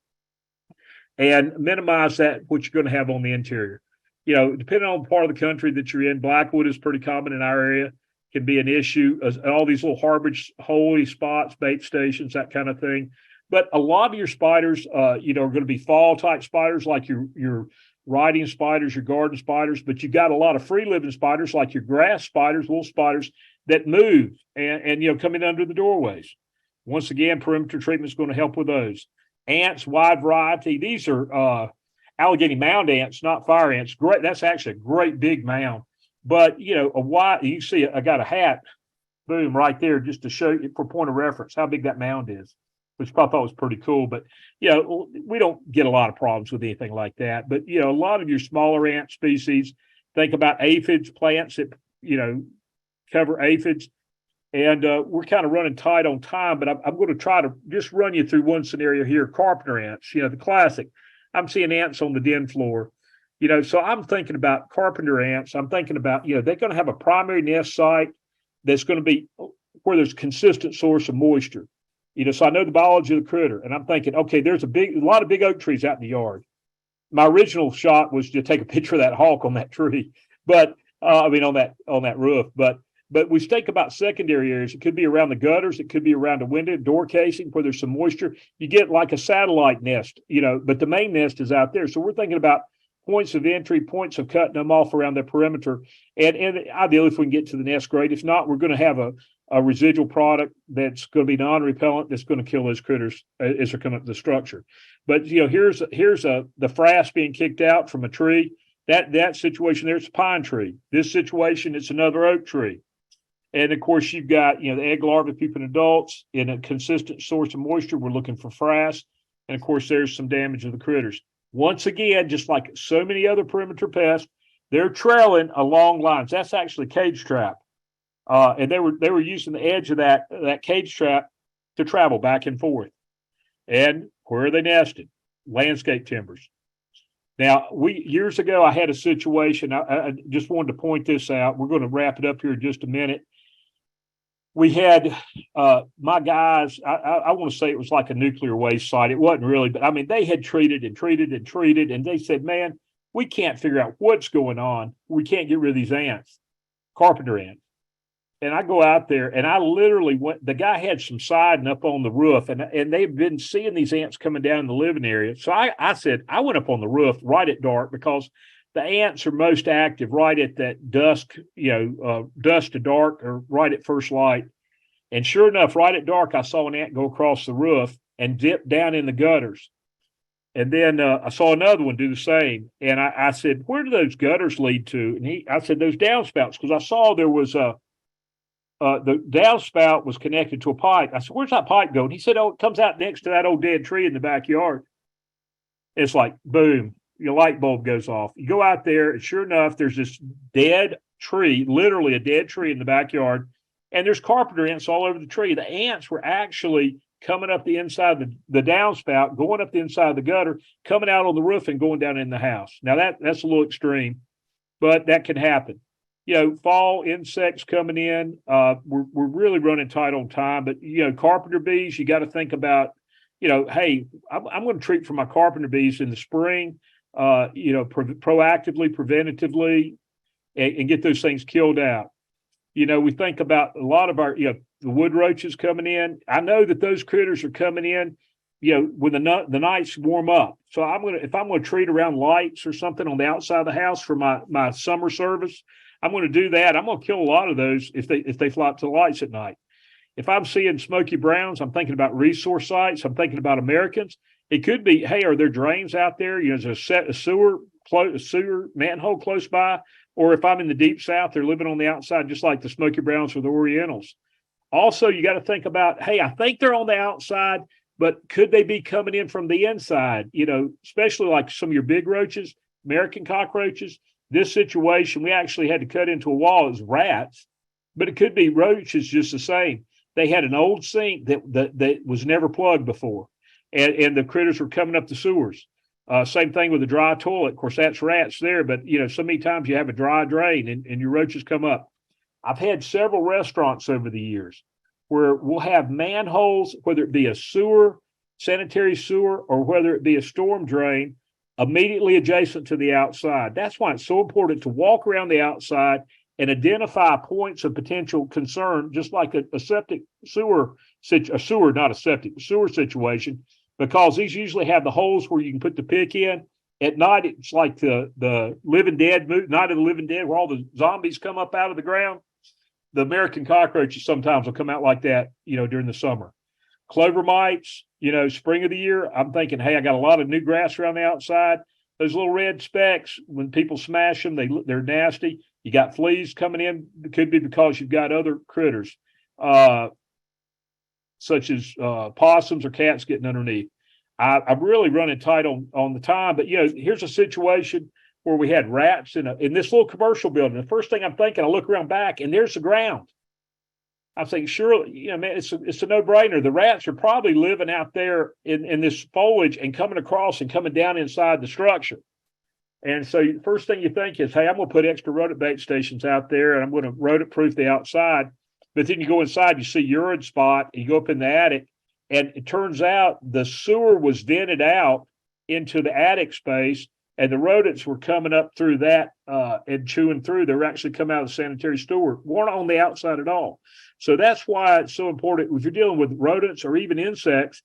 and minimize that what you're going to have on the interior. Depending on the part of the country that you're in, blackwood is pretty common in our area, can be an issue. All these little harbors, holy spots, bait stations, that kind of thing. But a lot of your spiders, are going to be fall type spiders, like your riding spiders, your garden spiders. But you got a lot of free living spiders, like your grass spiders, little spiders that move and come in under the doorways. Once again, perimeter treatment is going to help with those. Ants, wide variety. These are Allegheny mound ants, not fire ants. Great. That's actually a great big mound. But you can see I got a hat, boom, right there, just to show you for point of reference how big that mound is, which I thought was pretty cool. But, we don't get a lot of problems with anything like that. But, a lot of your smaller ant species, think about aphids, plants that, cover aphids. And we're kind of running tight on time, but I'm going to try to just run you through one scenario here. Carpenter ants, the classic. I'm seeing ants on the den floor. So I'm thinking about carpenter ants. I'm thinking about, they're going to have a primary nest site that's going to be where there's consistent source of moisture. So I know the biology of the critter, and I'm thinking, okay, there's a lot of big oak trees out in the yard. My original shot was to take a picture of that hawk on that tree, but on that roof. But we think about secondary areas. It could be around the gutters. It could be around a window, door casing where there's some moisture. You get like a satellite nest, but the main nest is out there. So we're thinking about points of entry, points of cutting them off around the perimeter. And ideally, if we can get to the nest, great. If not, we're going to have a residual product that's going to be non-repellent that's going to kill those critters as they're coming up the structure. But here's the frass being kicked out from a tree. That situation there's a pine tree. This situation, it's another oak tree. And of course, you've got the egg larvae, pupa, and adults in a consistent source of moisture. We're looking for frass, and of course, there's some damage of the critters. Once again, just like so many other perimeter pests, they're trailing along lines. That's actually cage trap. And they were using the edge of that cage trap to travel back and forth. And where are they nested? Landscape timbers. Now, years ago, I had a situation. I just wanted to point this out. We're going to wrap it up here in just a minute. We had my guys, I want to say it was like a nuclear waste site. It wasn't really, but they had treated, and they said, man, we can't figure out what's going on. We can't get rid of these ants, carpenter ants. And I go out there, and I literally went. The guy had some siding up on the roof, and they've been seeing these ants coming down in the living area. So I said, I went up on the roof right at dark, because the ants are most active right at that dusk, dusk to dark, or right at first light. And sure enough, right at dark, I saw an ant go across the roof and dip down in the gutters. And then I saw another one do the same. And I said, where do those gutters lead to? And I said, those downspouts, because I saw there was the downspout was connected to a pipe. I said, where's that pipe going? He said, oh, it comes out next to that old dead tree in the backyard. It's like, boom. your light bulb goes off. You go out there, and sure enough, there's this dead tree, literally a dead tree in the backyard, and there's carpenter ants all over the tree. The ants were actually coming up the inside of the downspout, going up the inside of the gutter, coming out on the roof and going down in the house. Now that's a little extreme, but that can happen. Fall insects coming in. We're really running tight on time, but carpenter bees, you got to think about, hey, I'm going to treat for my carpenter bees in the spring, proactively, preventatively, and get those things killed out. We think about a lot of our, the wood roaches coming in. I know that those critters are coming in, when the nights warm up. So if I'm going to treat around lights or something on the outside of the house for my summer service, I'm going to do that. I'm going to kill a lot of those if they fly up to the lights at night. If I'm seeing smoky browns, I'm thinking about resource sites. I'm thinking about Americans. It could be, hey, are there drains out there? Is there a sewer manhole close by? Or if I'm in the deep south, they're living on the outside, just like the smoky browns or the orientals. Also, you got to think about, hey, I think they're on the outside, but could they be coming in from the inside? Especially like some of your big roaches, American cockroaches. This situation, we actually had to cut into a wall. It was rats, but it could be roaches just the same. They had an old sink that was never plugged before, and the critters were coming up the sewers. Same thing with a dry toilet. Of course, that's rats there, but so many times you have a dry drain and your roaches come up. I've had several restaurants over the years where we'll have manholes, whether it be a sewer, sanitary sewer, or whether it be a storm drain, immediately adjacent to the outside. That's why it's so important to walk around the outside and identify points of potential concern, just like a sewer situation, because these usually have the holes where you can put the pick in. At night, it's like the Living Dead movie, Night of the Living Dead, where all the zombies come up out of the ground. The American cockroaches sometimes will come out like that, during the summer. Clover mites, spring of the year, I'm thinking, hey, I got a lot of new grass around the outside. Those little red specks, when people smash them, they're nasty. You got fleas coming in. It could be because you've got other critters, such as possums or cats getting underneath. I'm really running tight on the time, but here's a situation where we had rats in this little commercial building. The first thing I'm thinking, I look around back and there's the ground. I'm thinking, surely, man, it's a no-brainer. The rats are probably living out there in this foliage and coming across and coming down inside the structure. And so the first thing you think is, hey, I'm going to put extra rodent bait stations out there and I'm going to rodent proof the outside. But then you go inside, you see urine spot, and you go up in the attic, and it turns out the sewer was vented out into the attic space, and the rodents were coming up through that and chewing through. They were actually coming out of the sanitary sewer, weren't on the outside at all. So that's why it's so important. If you're dealing with rodents or even insects,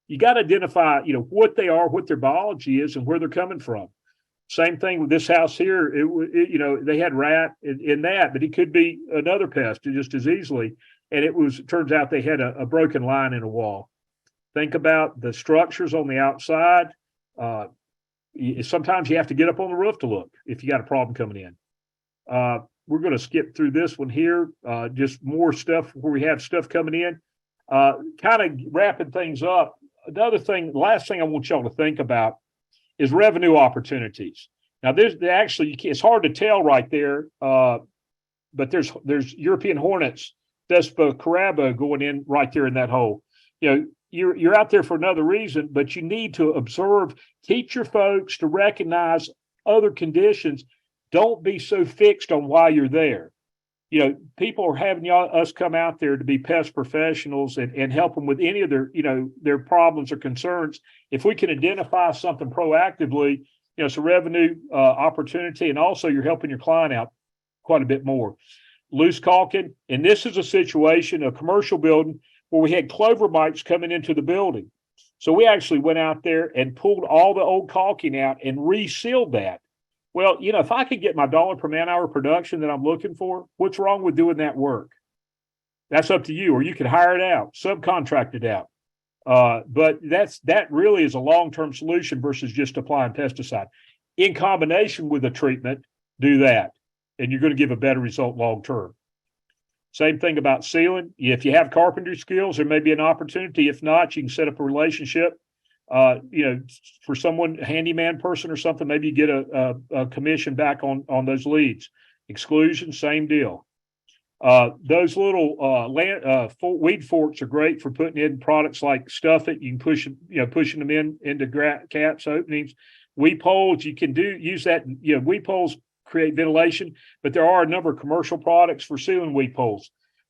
you got to identify, what they are, what their biology is, and where they're coming from. Same thing with this house here. They had rat in that, but it could be another pest just as easily. And it turns out they had a broken line in a wall. Think about the structures on the outside. Sometimes you have to get up on the roof to look if you got a problem coming in. We're going to skip through this one here. Just more stuff where we have stuff coming in. Kind of wrapping things up. The last thing I want y'all to think about is revenue opportunities. Now, it's hard to tell right there, but there's European hornets, Vespa Carabo going in right there in that hole. You're out there for another reason, but you need to observe, teach your folks to recognize other conditions. Don't be so fixed on why you're there. People are having us come out there to be pest professionals and help them with any of their problems or concerns. If we can identify something proactively, it's a revenue opportunity, and also you're helping your client out quite a bit more. Loose caulking, and this is a situation, a commercial building, where we had clover mites coming into the building. So we actually went out there and pulled all the old caulking out and resealed that. Well, if I could get my $1 per man hour production that I'm looking for, what's wrong with doing that work? That's up to you, or you could hire it out, subcontract it out. But that really is a long-term solution versus just applying pesticide. In combination with a treatment, do that, and you're going to give a better result long-term. Same thing about sealing. If you have carpentry skills, there may be an opportunity. If not, you can set up a relationship For someone, a handyman person or something, maybe you get a commission back on those leads. Exclusion, same deal. Those little weed forks are great for putting in products like Stuff It. You can pushing them into caps openings. Weed poles, you can use that. Weed poles create ventilation, but there are a number of commercial products for sealing weed poles,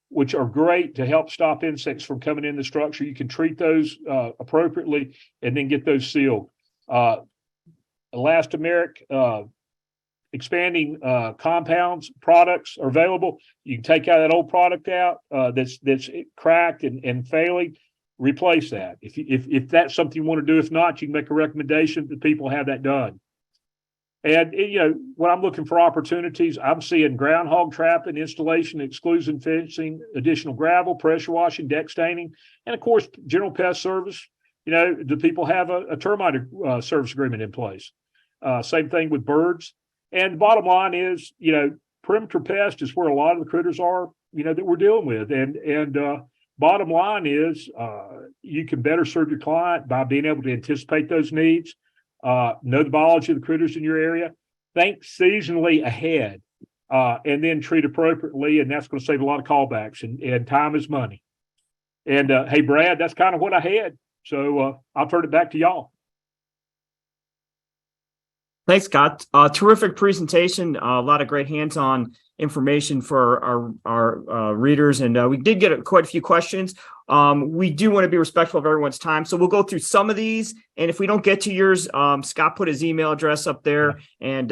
which are great to help stop insects from coming in the structure. You can treat those appropriately and then get those sealed. Elastomeric expanding compounds products are available. You can take out that old product out that's cracked and failing, replace that. If that's something you want to do, if not, you can make a recommendation that people have that done. And when I'm looking for opportunities, I'm seeing groundhog trapping, installation, exclusion fencing, additional gravel, pressure washing, deck staining, and of course, general pest service. Do people have a termite service agreement in place? Same thing with birds. And the bottom line is, perimeter pest is where a lot of the critters are, that we're dealing with. And bottom line is, you can better serve your client by being able to anticipate those needs, know the biology of the critters in your area, think seasonally ahead, and then treat appropriately. And that's going to save a lot of callbacks, and time is money. And hey, Brad, that's kind of what I had. So I'll turn it back to y'all. Thanks, Scott. Terrific presentation. A lot of great hands-on information for our readers, and we did get quite a few questions. We do want to be respectful of everyone's time, so we'll go through some of these. And if we don't get to yours, Scott put his email address up there, and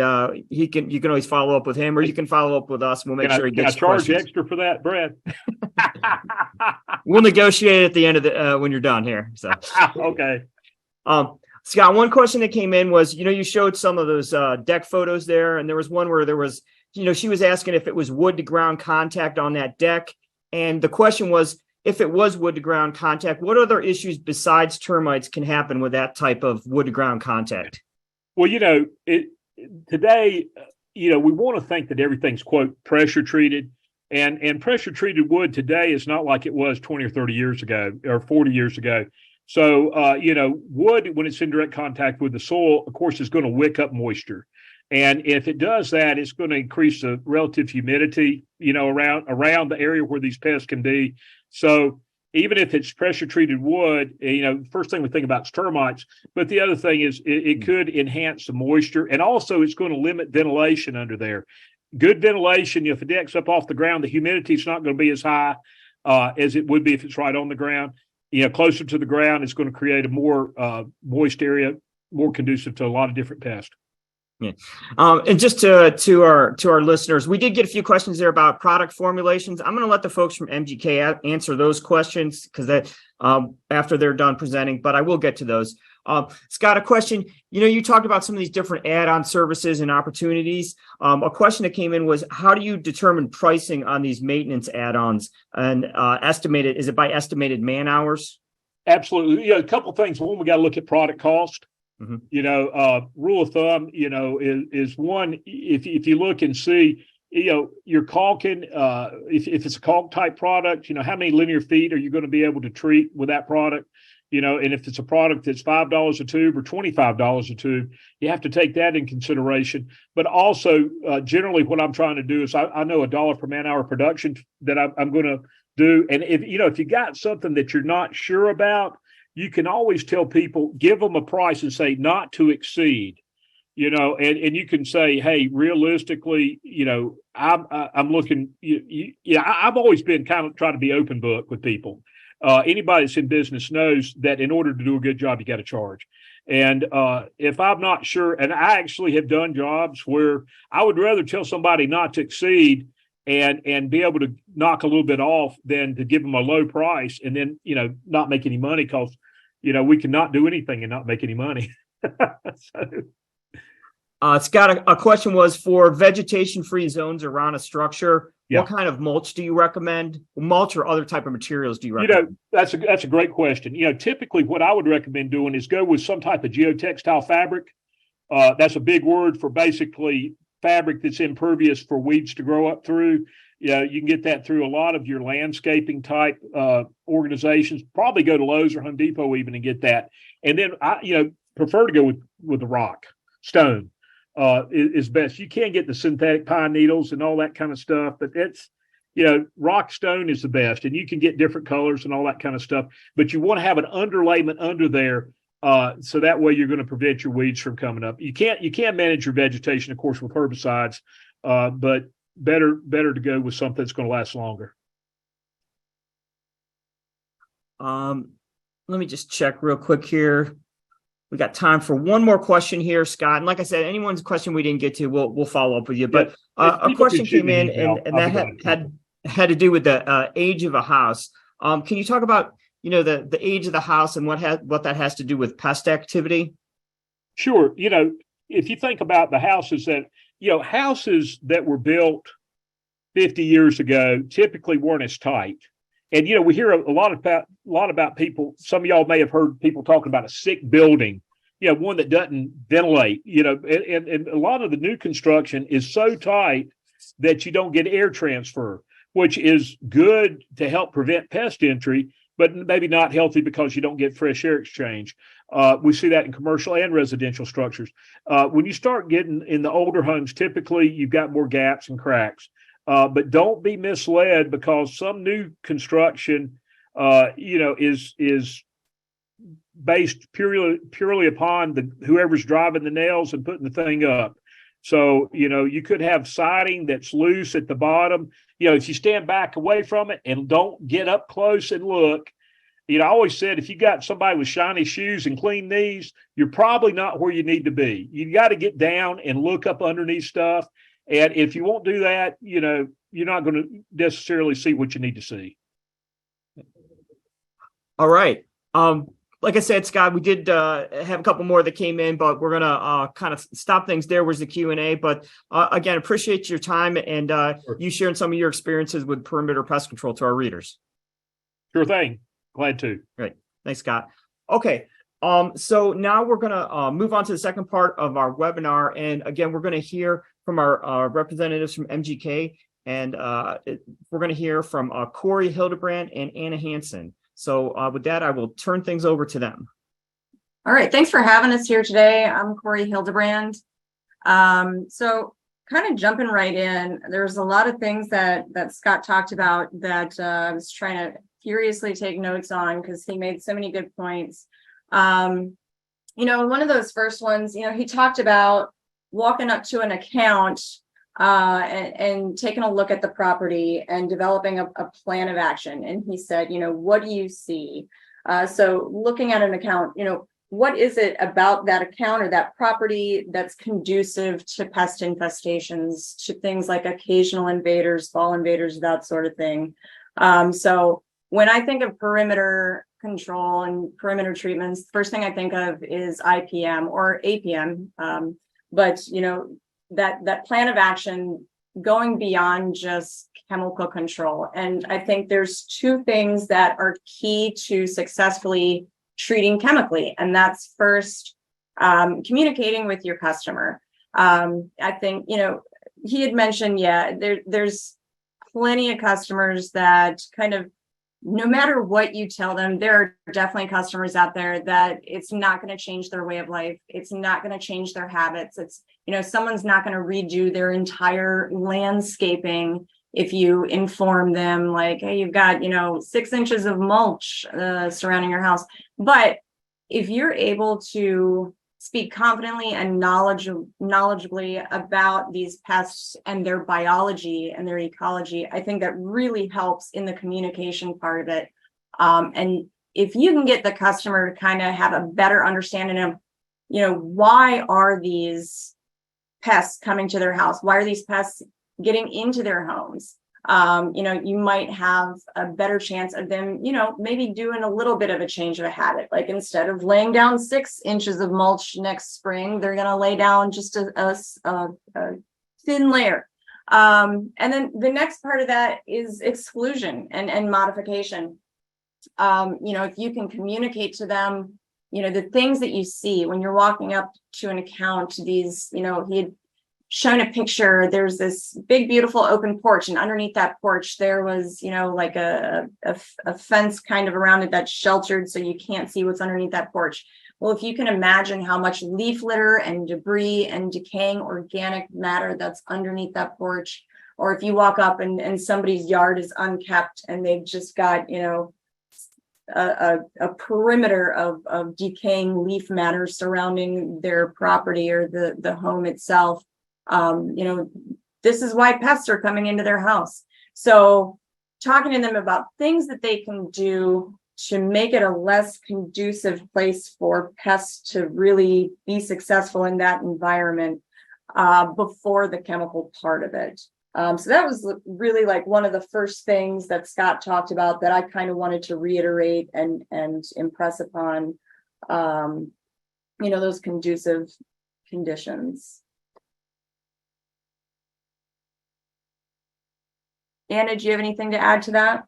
you can always follow up with him, or you can follow up with us. And we'll make sure he gets. Can I charge extra for that, Brad? We'll negotiate at the end of the when you're done here. So okay. Scott, one question that came in was, you showed some of those deck photos there, and there was one where there was, she was asking if it was wood to ground contact on that deck. And the question was, if it was wood to ground contact, what other issues besides termites can happen with that type of wood to ground contact? Well, today, we want to think that everything's, quote, pressure treated. And pressure treated wood today is not like it was 20 or 30 years ago or 40 years ago. So, wood, when it's in direct contact with the soil, of course, is going to wick up moisture. And if it does that, it's going to increase the relative humidity, around the area where these pests can be. So even if it's pressure treated wood, first thing we think about is termites. But the other thing is it could enhance the moisture. And also it's going to limit ventilation under there. Good ventilation, if the deck's up off the ground, the humidity is not going to be as high as it would be if it's right on the ground. Closer to the ground, it's going to create a more moist area, more conducive to a lot of different pests. Yeah. And just to our listeners, we did get a few questions there about product formulations. I'm going to let the folks from MGK answer those questions because after they're done presenting, but I will get to those. Scott, a question, you talked about some of these different add-on services and opportunities. A question that came in was, how do you determine pricing on these maintenance add-ons and is it by estimated man hours? Absolutely. A couple of things. One, we got to look at product cost. Mm-hmm. Rule of thumb, is one, if you look and see, you're caulking, if it's a caulk type product, how many linear feet are you going to be able to treat with that product? And if it's a product that's $5 a tube or $25 a tube, you have to take that in consideration. But also, generally, what I'm trying to do is I know $1 per man hour production that I'm going to do. And if you got something that you're not sure about, you can always tell people, give them a price and say not to exceed. And you can say, hey, realistically, I'm looking. I've always been kind of trying to be open book with people. Anybody that's in business knows that in order to do a good job, you got to charge. And if I'm not sure, and I actually have done jobs where I would rather tell somebody not to exceed and be able to knock a little bit off than to give them a low price and then, not make any money because, we cannot do anything and not make any money. Scott, a question was for vegetation-free zones around a structure. Yeah. What kind of mulch do you recommend? Mulch or other type of materials do you recommend? That's a great question. Typically what I would recommend doing is go with some type of geotextile fabric. That's a big word for basically fabric that's impervious for weeds to grow up through. You can get that through a lot of your landscaping type organizations. Probably go to Lowe's or Home Depot even and get that. And then I prefer to go with the rock stone is best. You can get the synthetic pine needles and all that kind of stuff, but it's rock stone is the best, and you can get different colors and all that kind of stuff. But you want to have an underlayment under there. So that way you're going to prevent your weeds from coming up. You can't manage your vegetation, of course, with herbicides, but better to go with something that's going to last longer. Let me just check real quick here. We got time for one more question here, Scott. And like I said, anyone's question we didn't get to, we'll follow up with you. But a question came in, and that had to do with the age of a house. Can you talk about the age of the house and what that has to do with pest activity? Sure. If you think about the houses that were built 50 years ago typically weren't as tight. And, we hear a lot about people. Some of y'all may have heard people talking about a sick building, one that doesn't ventilate, and a lot of the new construction is so tight that you don't get air transfer, which is good to help prevent pest entry, but maybe not healthy because you don't get fresh air exchange. We see that in commercial and residential structures. When you start getting in the older homes, typically you've got more gaps and cracks. But don't be misled because some new construction, is based purely upon whoever's driving the nails and putting the thing up. So, you could have siding that's loose at the bottom. If you stand back away from it and don't get up close and look, I always said, if you got somebody with shiny shoes and clean knees, you're probably not where you need to be. You got to get down and look up underneath stuff. And if you won't do that, you're not going to necessarily see what you need to see. All right. Like I said, Scott, we did have a couple more that came in, but we're going to kind of stop things there. Was the Q&A. But again, appreciate your time and you sharing some of your experiences with perimeter pest control to our readers. Sure thing. Glad to. Great. Thanks, Scott. Okay. So now we're going to move on to the second part of our webinar. And again, we're going to hear from our representatives from MGK. And we're going to hear from Correy, Hildebrand, and Anna Hansen. So with that, I will turn things over to them. All right. Thanks for having us here today. I'm Correy Hildebrand. So kind of jumping right in, there's a lot of things that Scott talked about that I was trying to furiously take notes on because he made so many good points. One of those first ones, he talked about walking up to an account and taking a look at the property and developing a plan of action. And he said, what do you see? So looking at an account, what is it about that account or that property that's conducive to pest infestations, to things like occasional invaders, fall invaders, that sort of thing. So when I think of perimeter control and perimeter treatments, first thing I think of is IPM or APM. But that plan of action going beyond just chemical control. And I think there's two things that are key to successfully treating chemically. And that's first, communicating with your customer. I think, he had mentioned, there's plenty of customers that kind of, no matter what you tell them, there are definitely customers out there that it's not going to change their way of life. It's not going to change their habits. It's, someone's not going to redo their entire landscaping if you inform them like, hey, you've got, 6 inches of mulch surrounding your house. But if you're able to speak confidently and knowledgeably about these pests and their biology and their ecology, I think that really helps in the communication part of it. And if you can get the customer to kind of have a better understanding of, why are these pests coming to their house? Why are these pests getting into their homes? You might have a better chance of them, maybe doing a little bit of a change of a habit. Like instead of laying down 6 inches of mulch next spring, they're going to lay down just a thin layer. And then the next part of that is exclusion and modification. If you can communicate to them, the things that you see when you're walking up to an account, these, he had shown a picture. There's this big, beautiful open porch, and underneath that porch, there was, like a fence kind of around it that's sheltered, so you can't see what's underneath that porch. Well, if you can imagine how much leaf litter and debris and decaying organic matter that's underneath that porch, or if you walk up and somebody's yard is unkept and they've just got, a perimeter of decaying leaf matter surrounding their property or the home itself, this is why pests are coming into their house. So talking to them about things that they can do to make it a less conducive place for pests to really be successful in that environment before the chemical part of it. So that was really like one of the first things that Scott talked about that I kind of wanted to reiterate and impress upon, those conducive conditions. Anna, do you have anything to add to that?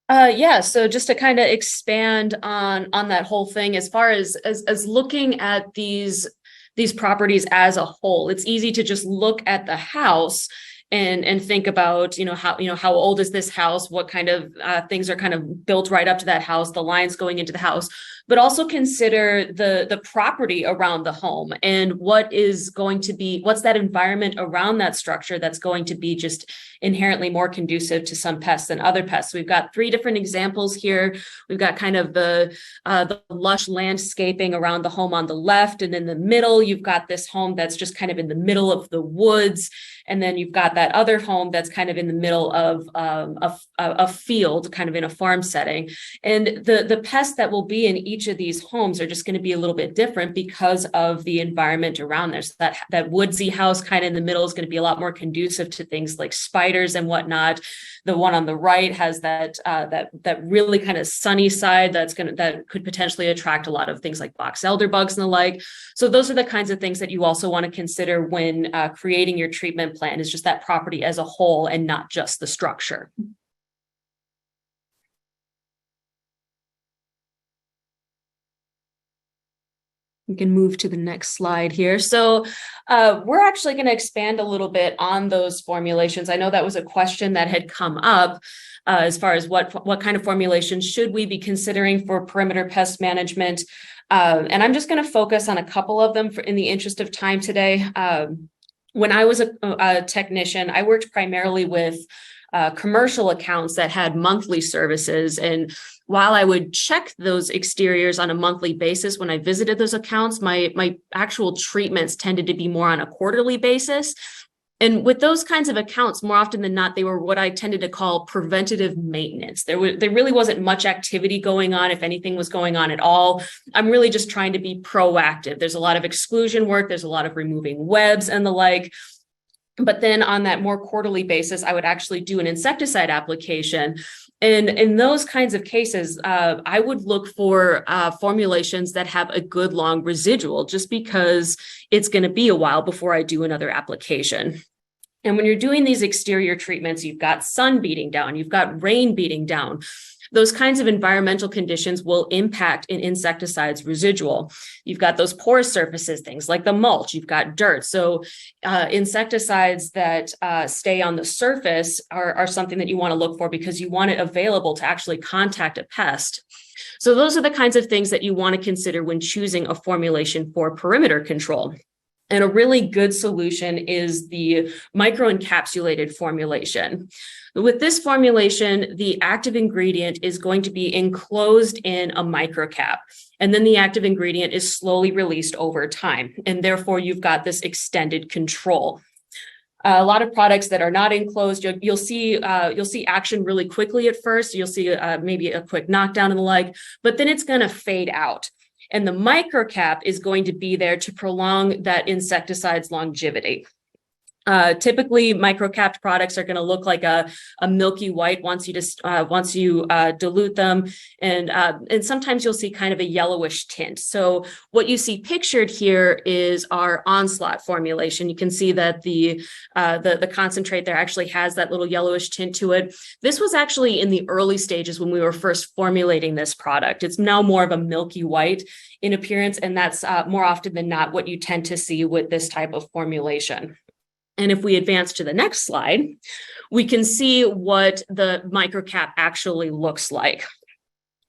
Yeah, so just to kind of expand on that whole thing, as far as looking at these properties as a whole, it's easy to just look at the house and think about, how old is this house? What kind of things are kind of built right up to that house, the lines going into the house, but also consider the property around the home and what's that environment around that structure that's going to be just inherently more conducive to some pests than other pests. We've got 3 different examples here. We've got kind of the lush landscaping around the home on the left, and in the middle, you've got this home that's just kind of in the middle of the woods. And then you've got that other home that's kind of in the middle of a field, kind of in a farm setting. And the pests that will be in each of these homes are just going to be a little bit different because of the environment around there. So that woodsy house kind of in the middle is going to be a lot more conducive to things like spiders and whatnot. The one on the right has that really kind of sunny side that could potentially attract a lot of things like box elder bugs and the like. So those are the kinds of things that you also want to consider when creating your treatment plan, is just that property as a whole and not just the structure. We can move to the next slide here. So we're actually going to expand a little bit on those formulations. I know that was a question that had come up as far as what kind of formulations should we be considering for perimeter pest management. And I'm just going to focus on a couple of them in the interest of time today. When I was a technician, I worked primarily with commercial accounts that had monthly services. And while I would check those exteriors on a monthly basis when I visited those accounts, my actual treatments tended to be more on a quarterly basis. And with those kinds of accounts, more often than not, they were what I tended to call preventative maintenance. There really wasn't much activity going on, if anything was going on at all. I'm really just trying to be proactive. There's a lot of exclusion work. There's a lot of removing webs and the like. But then on that more quarterly basis, I would actually do an insecticide application. And in those kinds of cases, I would look for formulations that have a good long residual, just because it's going to be a while before I do another application. And when you're doing these exterior treatments, you've got sun beating down, you've got rain beating down. Those kinds of environmental conditions will impact an insecticide's residual. You've got those porous surfaces, things like the mulch, you've got dirt. So insecticides that stay on the surface are something that you want to look for, because you want it available to actually contact a pest. So those are the kinds of things that you want to consider when choosing a formulation for perimeter control. And a really good solution is the microencapsulated formulation. With this formulation, the active ingredient is going to be enclosed in a microcap, and then the active ingredient is slowly released over time. And therefore, you've got this extended control. A lot of products that are not enclosed, you'll see action really quickly at first. You'll see maybe a quick knockdown and the like, but then it's going to fade out. And the microcap is going to be there to prolong that insecticide's longevity. Typically, microcapped products are going to look like a milky white once you dilute them, and sometimes you'll see kind of a yellowish tint. So what you see pictured here is our Onslaught formulation. You can see that the concentrate there actually has that little yellowish tint to it. This was actually in the early stages when we were first formulating this product. It's now more of a milky white in appearance, and that's more often than not what you tend to see with this type of formulation. And if we advance to the next slide, we can see what the microcap actually looks like.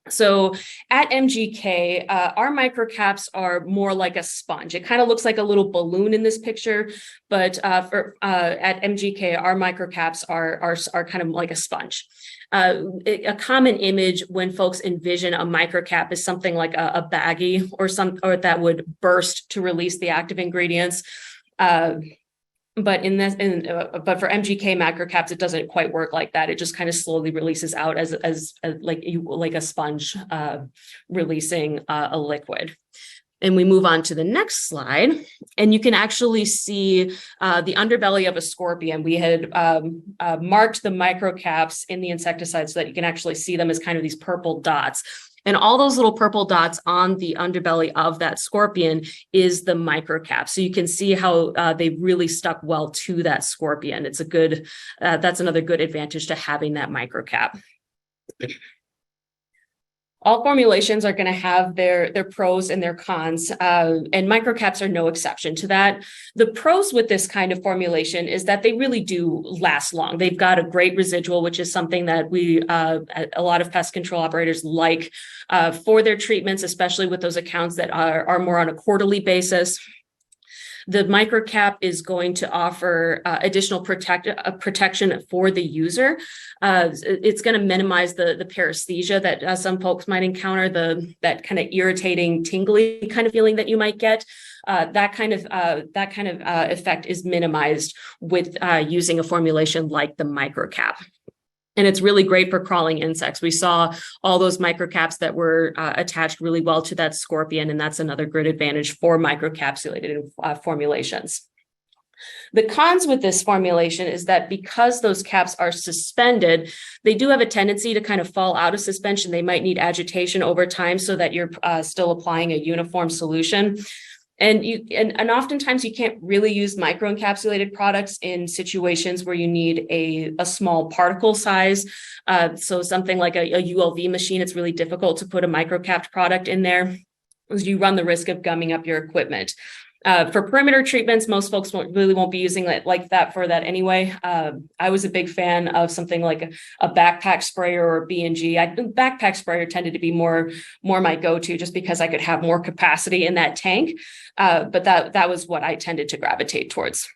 So at MGK, our microcaps are more like a sponge. It kind of looks like a little balloon in this picture, but at MGK, our microcaps are kind of like a sponge. A common image when folks envision a microcap is something like a baggie or that would burst to release the active ingredients. But for MGK microcaps, it doesn't quite work like that. It just kind of slowly releases out as like a sponge releasing a liquid. And we move on to the next slide, and you can actually see the underbelly of a scorpion. We had marked the microcaps in the insecticide so that you can actually see them as kind of these purple dots. And all those little purple dots on the underbelly of that scorpion is the microcap. So you can see how they really stuck well to that scorpion. It's a good, that's another good advantage to having that microcap. All formulations are going to have their pros and their cons, and microcaps are no exception to that. The pros with this kind of formulation is that they really do last long. They've got a great residual, which is something that a lot of pest control operators like for their treatments, especially with those accounts that are more on a quarterly basis. The microcap is going to offer additional protection for the user. It's going to minimize the paresthesia that some folks might encounter, that kind of irritating, tingly kind of feeling that you might get. That kind of effect is minimized with using a formulation like the microcap. And it's really great for crawling insects. We saw all those microcaps that were attached really well to that scorpion, and that's another good advantage for microcapsulated formulations. The cons with this formulation is that because those caps are suspended, they do have a tendency to kind of fall out of suspension. They might need agitation over time so that you're still applying a uniform solution. And oftentimes you can't really use microencapsulated products in situations where you need a small particle size. So something like a ULV machine, it's really difficult to put a microcapped product in there, because you run the risk of gumming up your equipment. For perimeter treatments, most folks won't be using it like that for that anyway. I was a big fan of something like a backpack sprayer or B&G. Backpack sprayer tended to be more my go-to, just because I could have more capacity in that tank. But that was what I tended to gravitate towards.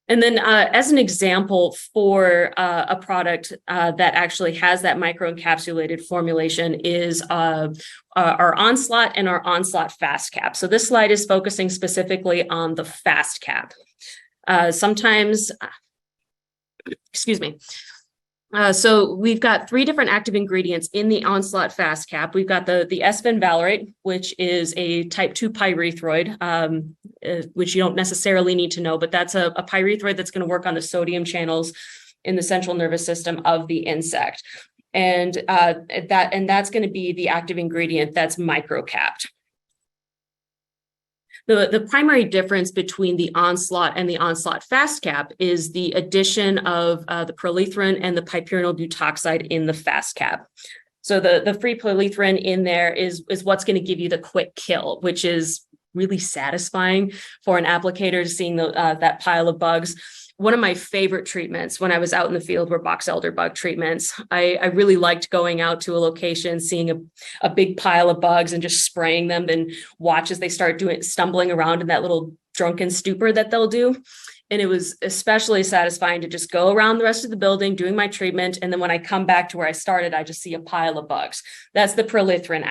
And then as an example for a product that actually has that microencapsulated formulation is our Onslaught and our Onslaught Fast Cap. So this slide is focusing specifically on the Fast Cap. So we've got 3 different active ingredients in the Onslaught Fast Cap. We've got the S-fen valerate, which is a type 2 pyrethroid, which you don't necessarily need to know, but that's a pyrethroid that's going to work on the sodium channels in the central nervous system of the insect. And that's going to be the active ingredient that's microcapped. The primary difference between the Onslaught and the Onslaught Fast Cap is the addition of the perlethrin and the piperinyl butoxide in the Fast Cap. So the free perlethrin in there is what's going to give you the quick kill, which is really satisfying for an applicator, seeing that pile of bugs. One of my favorite treatments when I was out in the field were box elder bug treatments. I really liked going out to a location, seeing a big pile of bugs and just spraying them, and watch as they start stumbling around in that little drunken stupor that they'll do. And it was especially satisfying to just go around the rest of the building doing my treatment. And then when I come back to where I started, I just see a pile of bugs. That's the perlethrin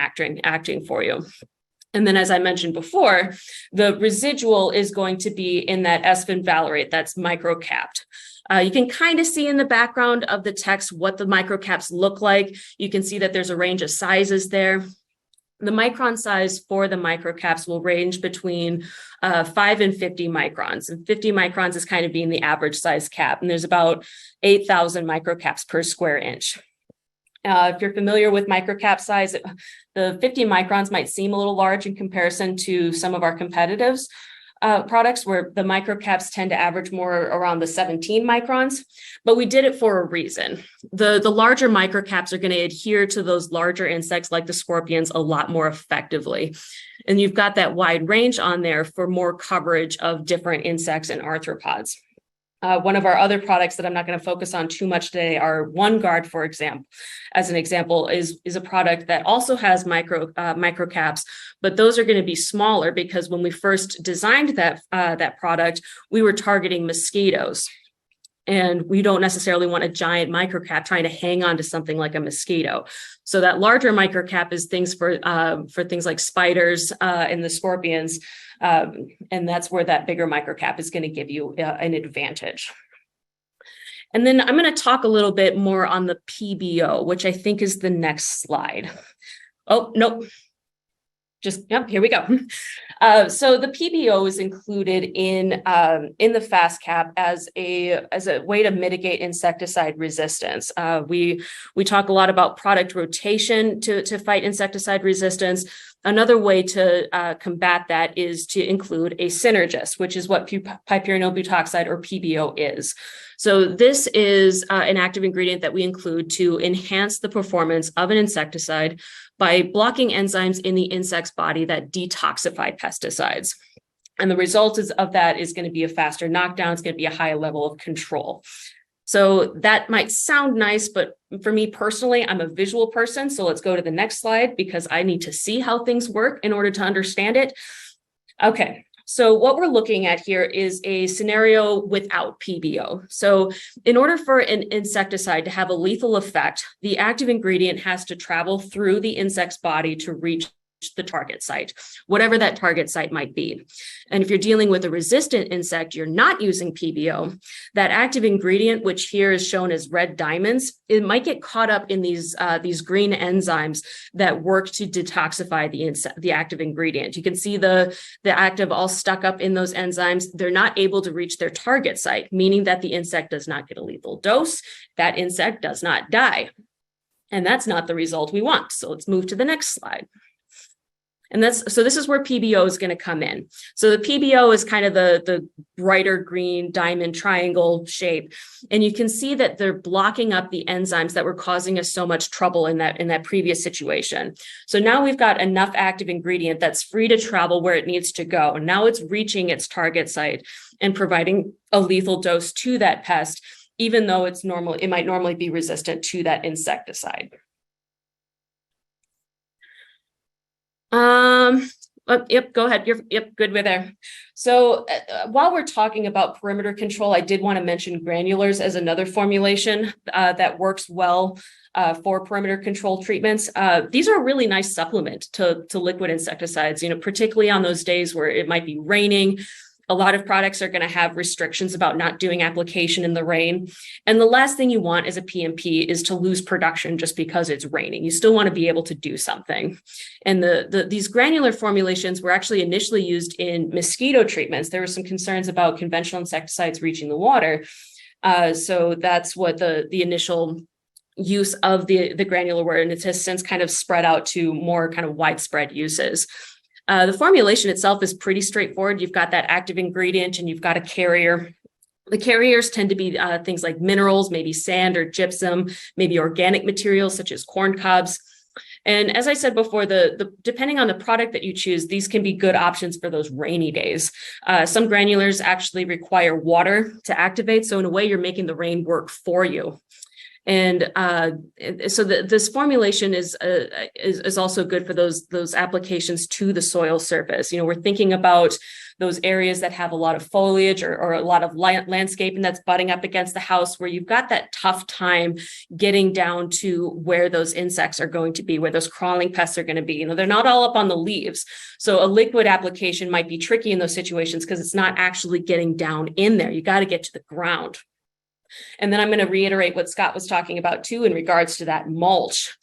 acting for you. And then, as I mentioned before, the residual is going to be in that S-fen valerate that's microcapped. You can kind of see in the background of the text what the microcaps look like. You can see that there's a range of sizes there. The micron size for the microcaps will range between 5 and 50 microns. And 50 microns is kind of being the average size cap. And there's about 8,000 microcaps per square inch. If you're familiar with microcap size, the 50 microns might seem a little large in comparison to some of our competitors. Products where the microcaps tend to average more around the 17 microns, but we did it for a reason. The larger microcaps are going to adhere to those larger insects like the scorpions a lot more effectively. And you've got that wide range on there for more coverage of different insects and arthropods. One of our other products that I'm not going to focus on too much today, our OneGuard, for example, as an example, is a product that also has microcaps, but those are going to be smaller because when we first designed that product, we were targeting mosquitoes. And we don't necessarily want a giant microcap trying to hang on to something like a mosquito. So that larger microcap is things for things like spiders and the scorpions. And that's where that bigger microcap is going to give you an advantage. And then I'm going to talk a little bit more on the PBO, which I think is the next slide. Oh, nope. Yep, here we go. So the PBO is included in the fast cap as a way to mitigate insecticide resistance. We talk a lot about product rotation to fight insecticide resistance. Another way to combat that is to include a synergist, which is what piperonil butoxide or PBO is. So this is an active ingredient that we include to enhance the performance of an insecticide by blocking enzymes in the insect's body that detoxify pesticides. And the result of that is going to be a faster knockdown. It's going to be a higher level of control. So that might sound nice, but for me personally, I'm a visual person. So let's go to the next slide because I need to see how things work in order to understand it. Okay. So what we're looking at here is a scenario without PBO. So in order for an insecticide to have a lethal effect, the active ingredient has to travel through the insect's body to reach the target site, whatever that target site might be. And if you're dealing with a resistant insect, you're not using PBO, that active ingredient, which here is shown as red diamonds, it might get caught up in these green enzymes that work to detoxify the active ingredient. You can see the active all stuck up in those enzymes. They're not able to reach their target site, meaning that the insect does not get a lethal dose. That insect does not die. And that's not the result we want. So let's move to the next slide. And so this is where PBO is going to come in. So the PBO is kind of the brighter green diamond triangle shape. And you can see that they're blocking up the enzymes that were causing us so much trouble in that previous situation. So now we've got enough active ingredient that's free to travel where it needs to go. And now it's reaching its target site and providing a lethal dose to that pest, even though it might normally be resistant to that insecticide. Yep, go ahead. Yep, good with there. So while we're talking about perimeter control, I did want to mention granulars as another formulation that works well for perimeter control treatments. These are a really nice supplement to liquid insecticides, particularly on those days where it might be raining. A lot of products are going to have restrictions about not doing application in the rain. And the last thing you want as a PMP is to lose production just because it's raining. You still want to be able to do something. And these granular formulations were actually initially used in mosquito treatments. There were some concerns about conventional insecticides reaching the water. So that's what the initial use of the granular were. And it has since kind of spread out to more kind of widespread uses. The formulation itself is pretty straightforward. You've got that active ingredient and you've got a carrier. The carriers tend to be things like minerals, maybe sand or gypsum, maybe organic materials such as corn cobs. And as I said before, depending on the product that you choose, these can be good options for those rainy days. Some granulars actually require water to activate. So in a way, you're making the rain work for you. And so this formulation is also good for those applications to the soil surface. We're thinking about those areas that have a lot of foliage or a lot of landscaping that's butting up against the house, where you've got that tough time getting down to where those insects are going to be, where those crawling pests are going to be. They're not all up on the leaves. So a liquid application might be tricky in those situations because it's not actually getting down in there. You got to get to the ground. And then I'm going to reiterate what Scott was talking about too in regards to that mulch.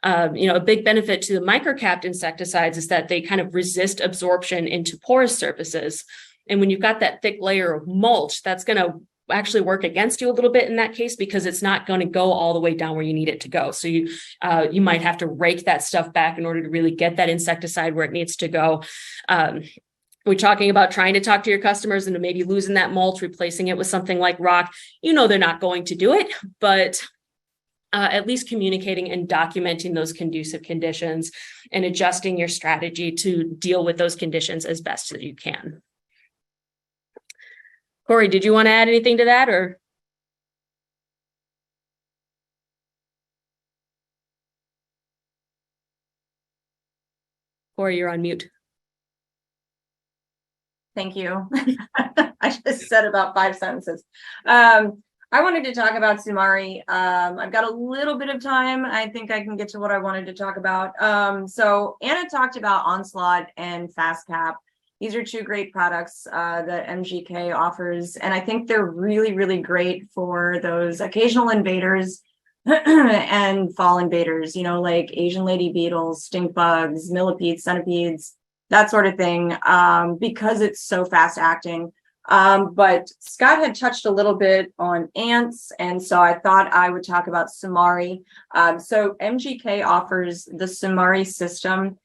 A big benefit to the microcapped insecticides is that they kind of resist absorption into porous surfaces. And when you've got that thick layer of mulch, that's going to actually work against you a little bit in that case, because it's not going to go all the way down where you need it to go. So you might have to rake that stuff back in order to really get that insecticide where it needs to go. We're talking about trying to talk to your customers and maybe losing that mulch, replacing it with something like rock. They're not going to do it, but at least communicating and documenting those conducive conditions and adjusting your strategy to deal with those conditions as best as you can. Correy, did you want to add anything to that, or? Correy, you're on mute. Thank you. I just said about 5 sentences. I wanted to talk about Sumari. I've got a little bit of time. I think I can get to what I wanted to talk about. So Anna talked about Onslaught and FastCap. These are 2 great products that MGK offers, and I think they're really, really great for those occasional invaders and fall invaders, like Asian lady beetles, stink bugs, millipedes, centipedes, that sort of thing, because it's so fast acting. But Scott had touched a little bit on ants, and so I thought I would talk about Sumari. So MGK offers the Sumari system.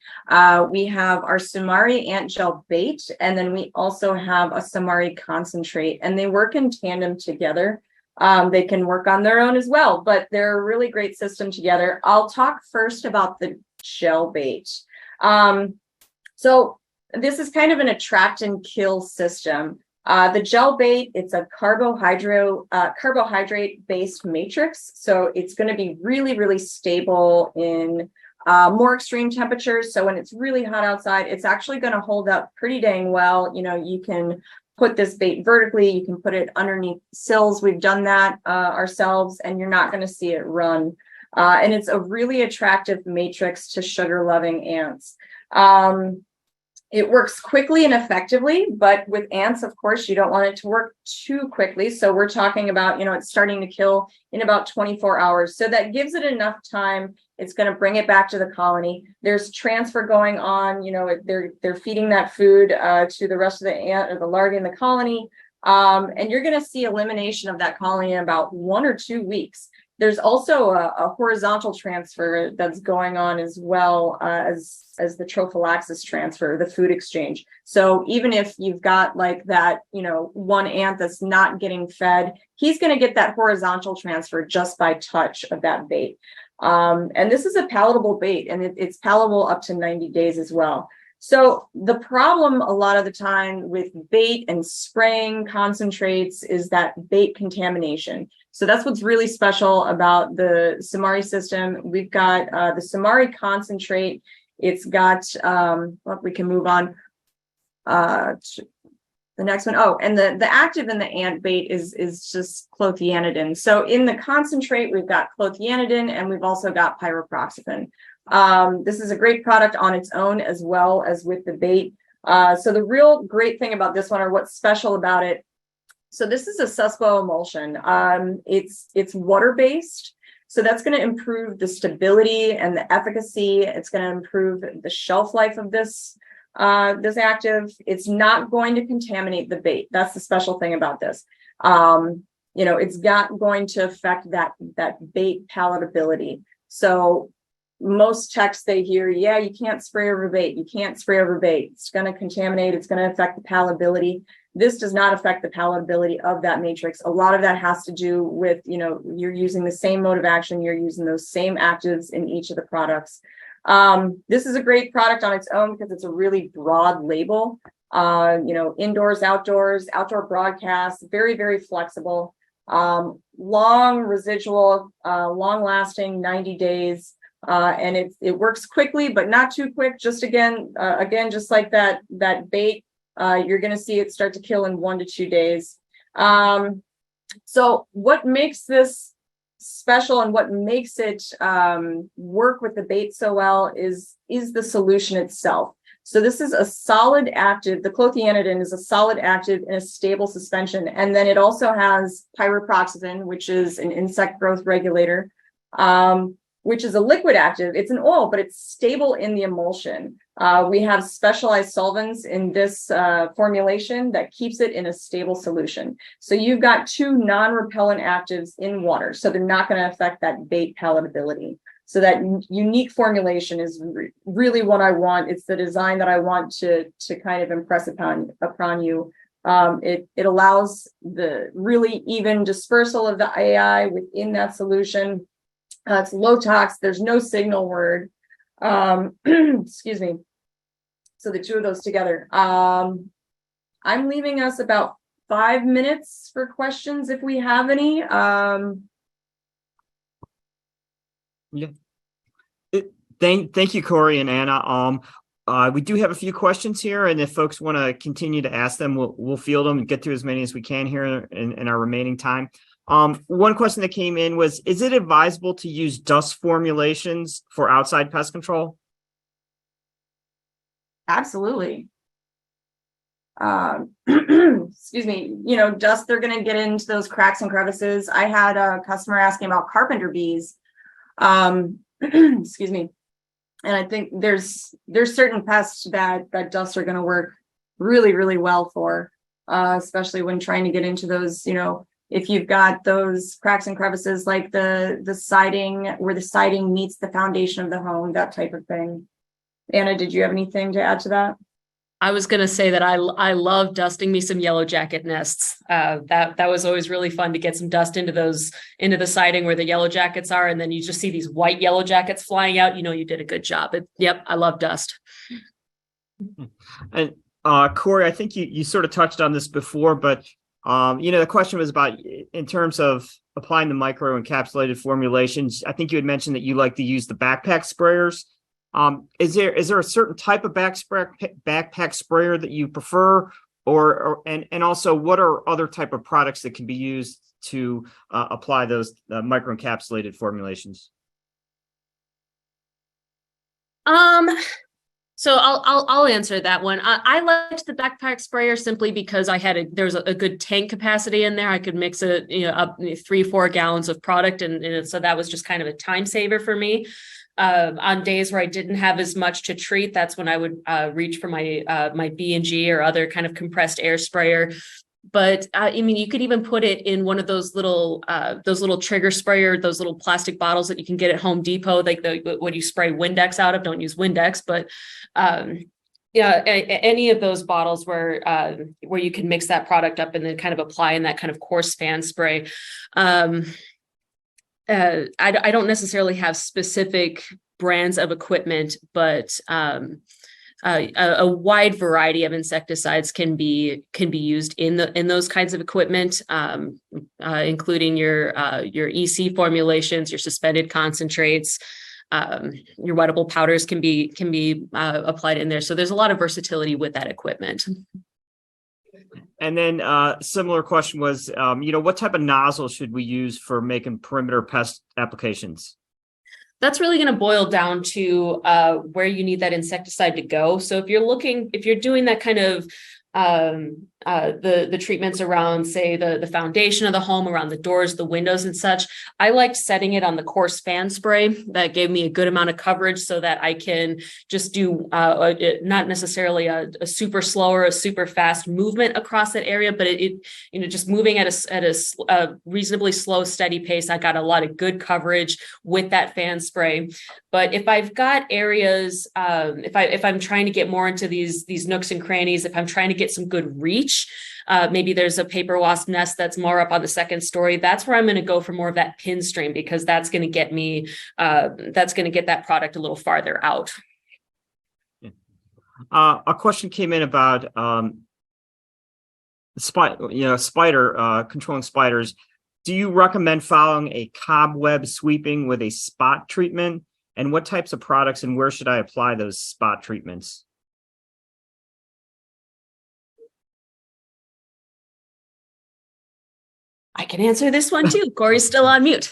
We have our Sumari ant gel bait, and then we also have a Sumari concentrate, and they work in tandem together. They can work on their own as well, but they're a really great system together. I'll talk first about the gel bait. So this is kind of an attract and kill system. The gel bait, it's a carbohydrate-based matrix. So it's going to be really, really stable in more extreme temperatures. So when it's really hot outside, it's actually going to hold up pretty dang well. You can put this bait vertically, you can put it underneath sills. We've done that ourselves, and you're not going to see it run. And it's a really attractive matrix to sugar-loving ants. It works quickly and effectively, but with ants, of course, you don't want it to work too quickly. So we're talking about, it's starting to kill in about 24 hours. So that gives it enough time. It's going to bring it back to the colony. There's transfer going on. They're feeding that food to the rest of the ant or the larvae in the colony. And you're going to see elimination of that colony in about 1 or 2 weeks. There's also a horizontal transfer that's going on as well as the trophallaxis transfer, the food exchange. So even if you've got like that, one ant that's not getting fed, he's going to get that horizontal transfer just by touch of that bait. And this is a palatable bait, and it's palatable up to 90 days as well. So the problem a lot of the time with bait and spraying concentrates is that bait contamination. So that's what's really special about the Sumari system. We've got the Sumari concentrate. It's got, we can move on to the next one. Oh, and the active in the ant bait is just clothianidin. So in the concentrate, we've got clothianidin, and we've also got pyroproxyfen. This is a great product on its own as well as with the bait. So the real great thing about this one, or what's special about it, so this is a suspo emulsion. It's water-based, so that's going to improve the stability and the efficacy. It's going to improve the shelf life of this active. It's not going to contaminate the bait. That's the special thing about this. It's not going to affect that bait palatability. So most texts they hear, yeah, you can't spray over bait. You can't spray over bait. It's going to contaminate. It's going to affect the palatability. This does not affect the palatability of that matrix. A lot of that has to do with, you're using the same mode of action. You're using those same actives in each of the products. This is a great product on its own because it's a really broad label. Indoors, outdoors, outdoor broadcasts, very, very flexible, long residual, long lasting, 90 days. And it works quickly, but not too quick. Just just like that bait, you're going to see it start to kill in 1 to 2 days. So what makes this special and what makes it work with the bait so well is the solution itself. So this is a solid active. The clothianidin is a solid active in a stable suspension. And then it also has pyroproxyfen, which is an insect growth regulator. which is a liquid active. It's an oil, but it's stable in the emulsion. We have specialized solvents in this formulation that keeps it in a stable solution. So you've got two non-repellent actives in water, so they're not going to affect that bait palatability. So that unique formulation is really what I want. It's the design that I want to kind of impress upon you. It allows the really even dispersal of the AI within that solution. It's low tox. There's no signal word. Excuse me. So the two of those together. I'm leaving us about 5 minutes for questions if we have any. Yeah. Thank you, Corey and Anna. We do have a few questions here, and if folks want to continue to ask them, we'll field them and get through as many as we can here in our remaining time. One question that came in was, is it advisable to use dust formulations for outside pest control? Absolutely. Excuse me, dust, they're going to get into those cracks and crevices. I had a customer asking about carpenter bees. Excuse me. And I think there's certain pests that dust are going to work really, really well for, especially when trying to get into those, if you've got those cracks and crevices, like the siding, where the siding meets the foundation of the home, that type of thing. Anna, did you have anything to add to that? I was going to say that I love dusting me some yellow jacket nests. That was always really fun to get some dust into the siding where the yellow jackets are, and then you just see these white yellow jackets flying out. You did a good job. Yep, I love dust. And Corey, I think you sort of touched on this before, but the question was about in terms of applying the micro encapsulated formulations. I think you had mentioned that you like to use the backpack sprayers. Is there a certain type of backpack sprayer that you prefer, and also what are other type of products that can be used to apply those micro encapsulated formulations? So I'll answer that one. I liked the backpack sprayer simply because there was a good tank capacity in there. I could mix it, up 3-4 gallons of product, and so that was just kind of a time saver for me. On days where I didn't have as much to treat, that's when I would reach for my B&G or other kind of compressed air sprayer. But you could even put it in one of those little trigger sprayer, those little plastic bottles that you can get at Home Depot, like what you spray Windex out of. Don't use Windex, but any of those bottles where you can mix that product up and then kind of apply in that kind of coarse fan spray. I don't necessarily have specific brands of equipment, but a wide variety of insecticides can be used in those kinds of equipment, including your EC formulations, your suspended concentrates, your wettable powders can be applied in there. So there's a lot of versatility with that equipment. And then similar question was, what type of nozzle should we use for making perimeter pest applications? That's really going to boil down to where you need that insecticide to go. So if you're doing that kind of the treatments around, say, the foundation of the home, around the doors, the windows and such, I liked setting it on the coarse fan spray. That gave me a good amount of coverage so that I can just do not necessarily a super slow or a super fast movement across that area, but just moving at a reasonably slow, steady pace. I got a lot of good coverage with that fan spray. But if I've got areas, if I'm trying to get more into these nooks and crannies, if I'm trying to get some good reach, maybe there's a paper wasp nest that's more up on the second story, that's where I'm going to go for more of that pin stream, because that's going to get that product a little farther out. A question came in about spider controlling spiders. Do you recommend following a cobweb sweeping with a spot treatment? And what types of products and where should I apply those spot treatments? I can answer this one too. Corey's still on mute.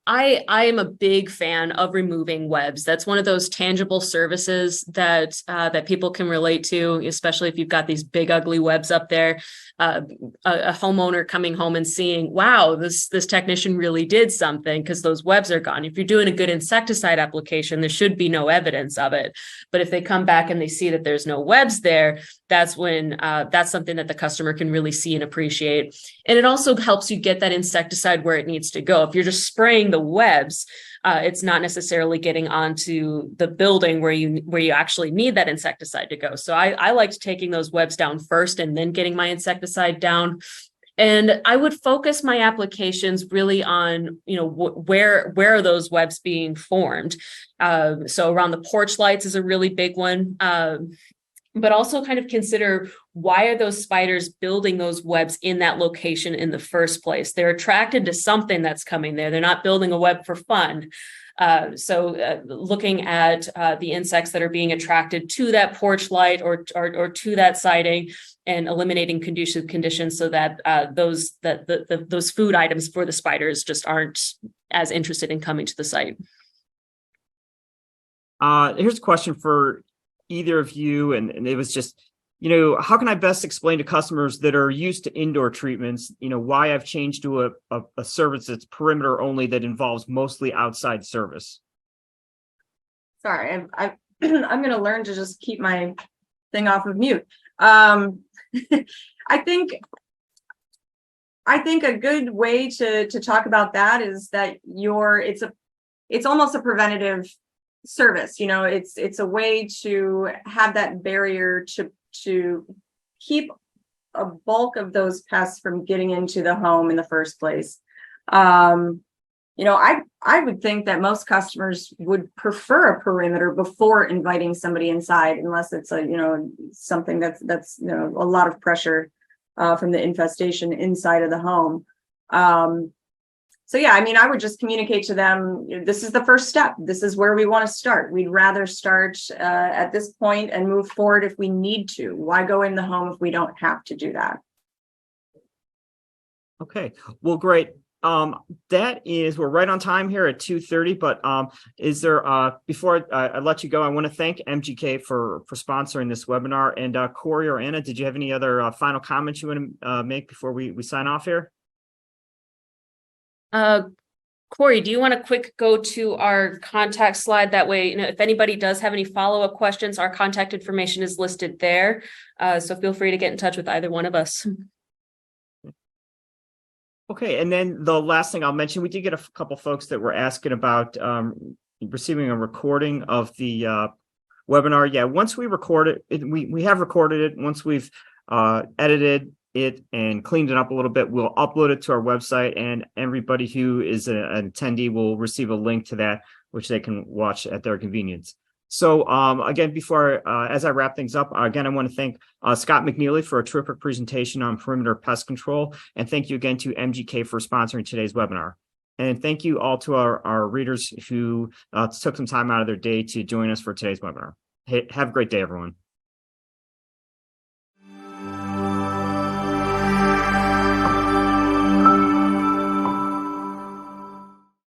I am a big fan of removing webs. That's one of those tangible services that that people can relate to, especially if you've got these big ugly webs up there. A homeowner coming home and seeing, wow, this technician really did something because those webs are gone. If you're doing a good insecticide application, there should be no evidence of it. But if they come back and they see that there's no webs there, that's when that's something that the customer can really see and appreciate. And it also helps you get that insecticide where it needs to go. If you're just spraying the webs, it's not necessarily getting onto the building where you actually need that insecticide to go. So I liked taking those webs down first and then getting my insecticide down. And I would focus my applications really on, where are those webs being formed? So around the porch lights is a really big one. But also kind of consider, why are those spiders building those webs in that location in the first place? They're attracted to something that's coming there. They're not building a web for fun. So looking at the insects that are being attracted to that porch light or to that siding, and eliminating conditions so that those food items for the spiders just aren't as interested in coming to the site. Here's a question for either of you, and it was just, how can I best explain to customers that are used to indoor treatments, why I've changed to a service that's perimeter only that involves mostly outside service? Sorry, I'm going to learn to just keep my thing off of mute. I think a good way to talk about that is that it's almost a preventative service. It's a way to have that barrier to keep a bulk of those pests from getting into the home in the first place. I would think that most customers would prefer a perimeter before inviting somebody inside, unless it's something that's a lot of pressure from the infestation inside of the home. So yeah, I would just communicate to them, this is the first step. This is where we want to start. We'd rather start at this point and move forward if we need to. Why go in the home if we don't have to do that? Okay, well, great. We're right on time here at 2:30, but is there, before I let you go, I want to thank MGK for sponsoring this webinar. And Correy or Anna, did you have any other final comments you want to make before we sign off here? Correy, do you want to quick go to our contact slide? That way, if anybody does have any follow-up questions, our contact information is listed there. So feel free to get in touch with either one of us. Okay, and then the last thing I'll mention, we did get a couple folks that were asking about receiving a recording of the webinar. Yeah, once we record it, we have recorded it. Once we've edited it and cleaned it up a little bit, we'll upload it to our website, and everybody who is an attendee will receive a link to that, which they can watch at their convenience. So again, as I wrap things up, again, I want to thank Scott McNeely for a terrific presentation on perimeter pest control. And thank you again to MGK for sponsoring today's webinar. And thank you all to our readers who took some time out of their day to join us for today's webinar. Hey, have a great day, everyone.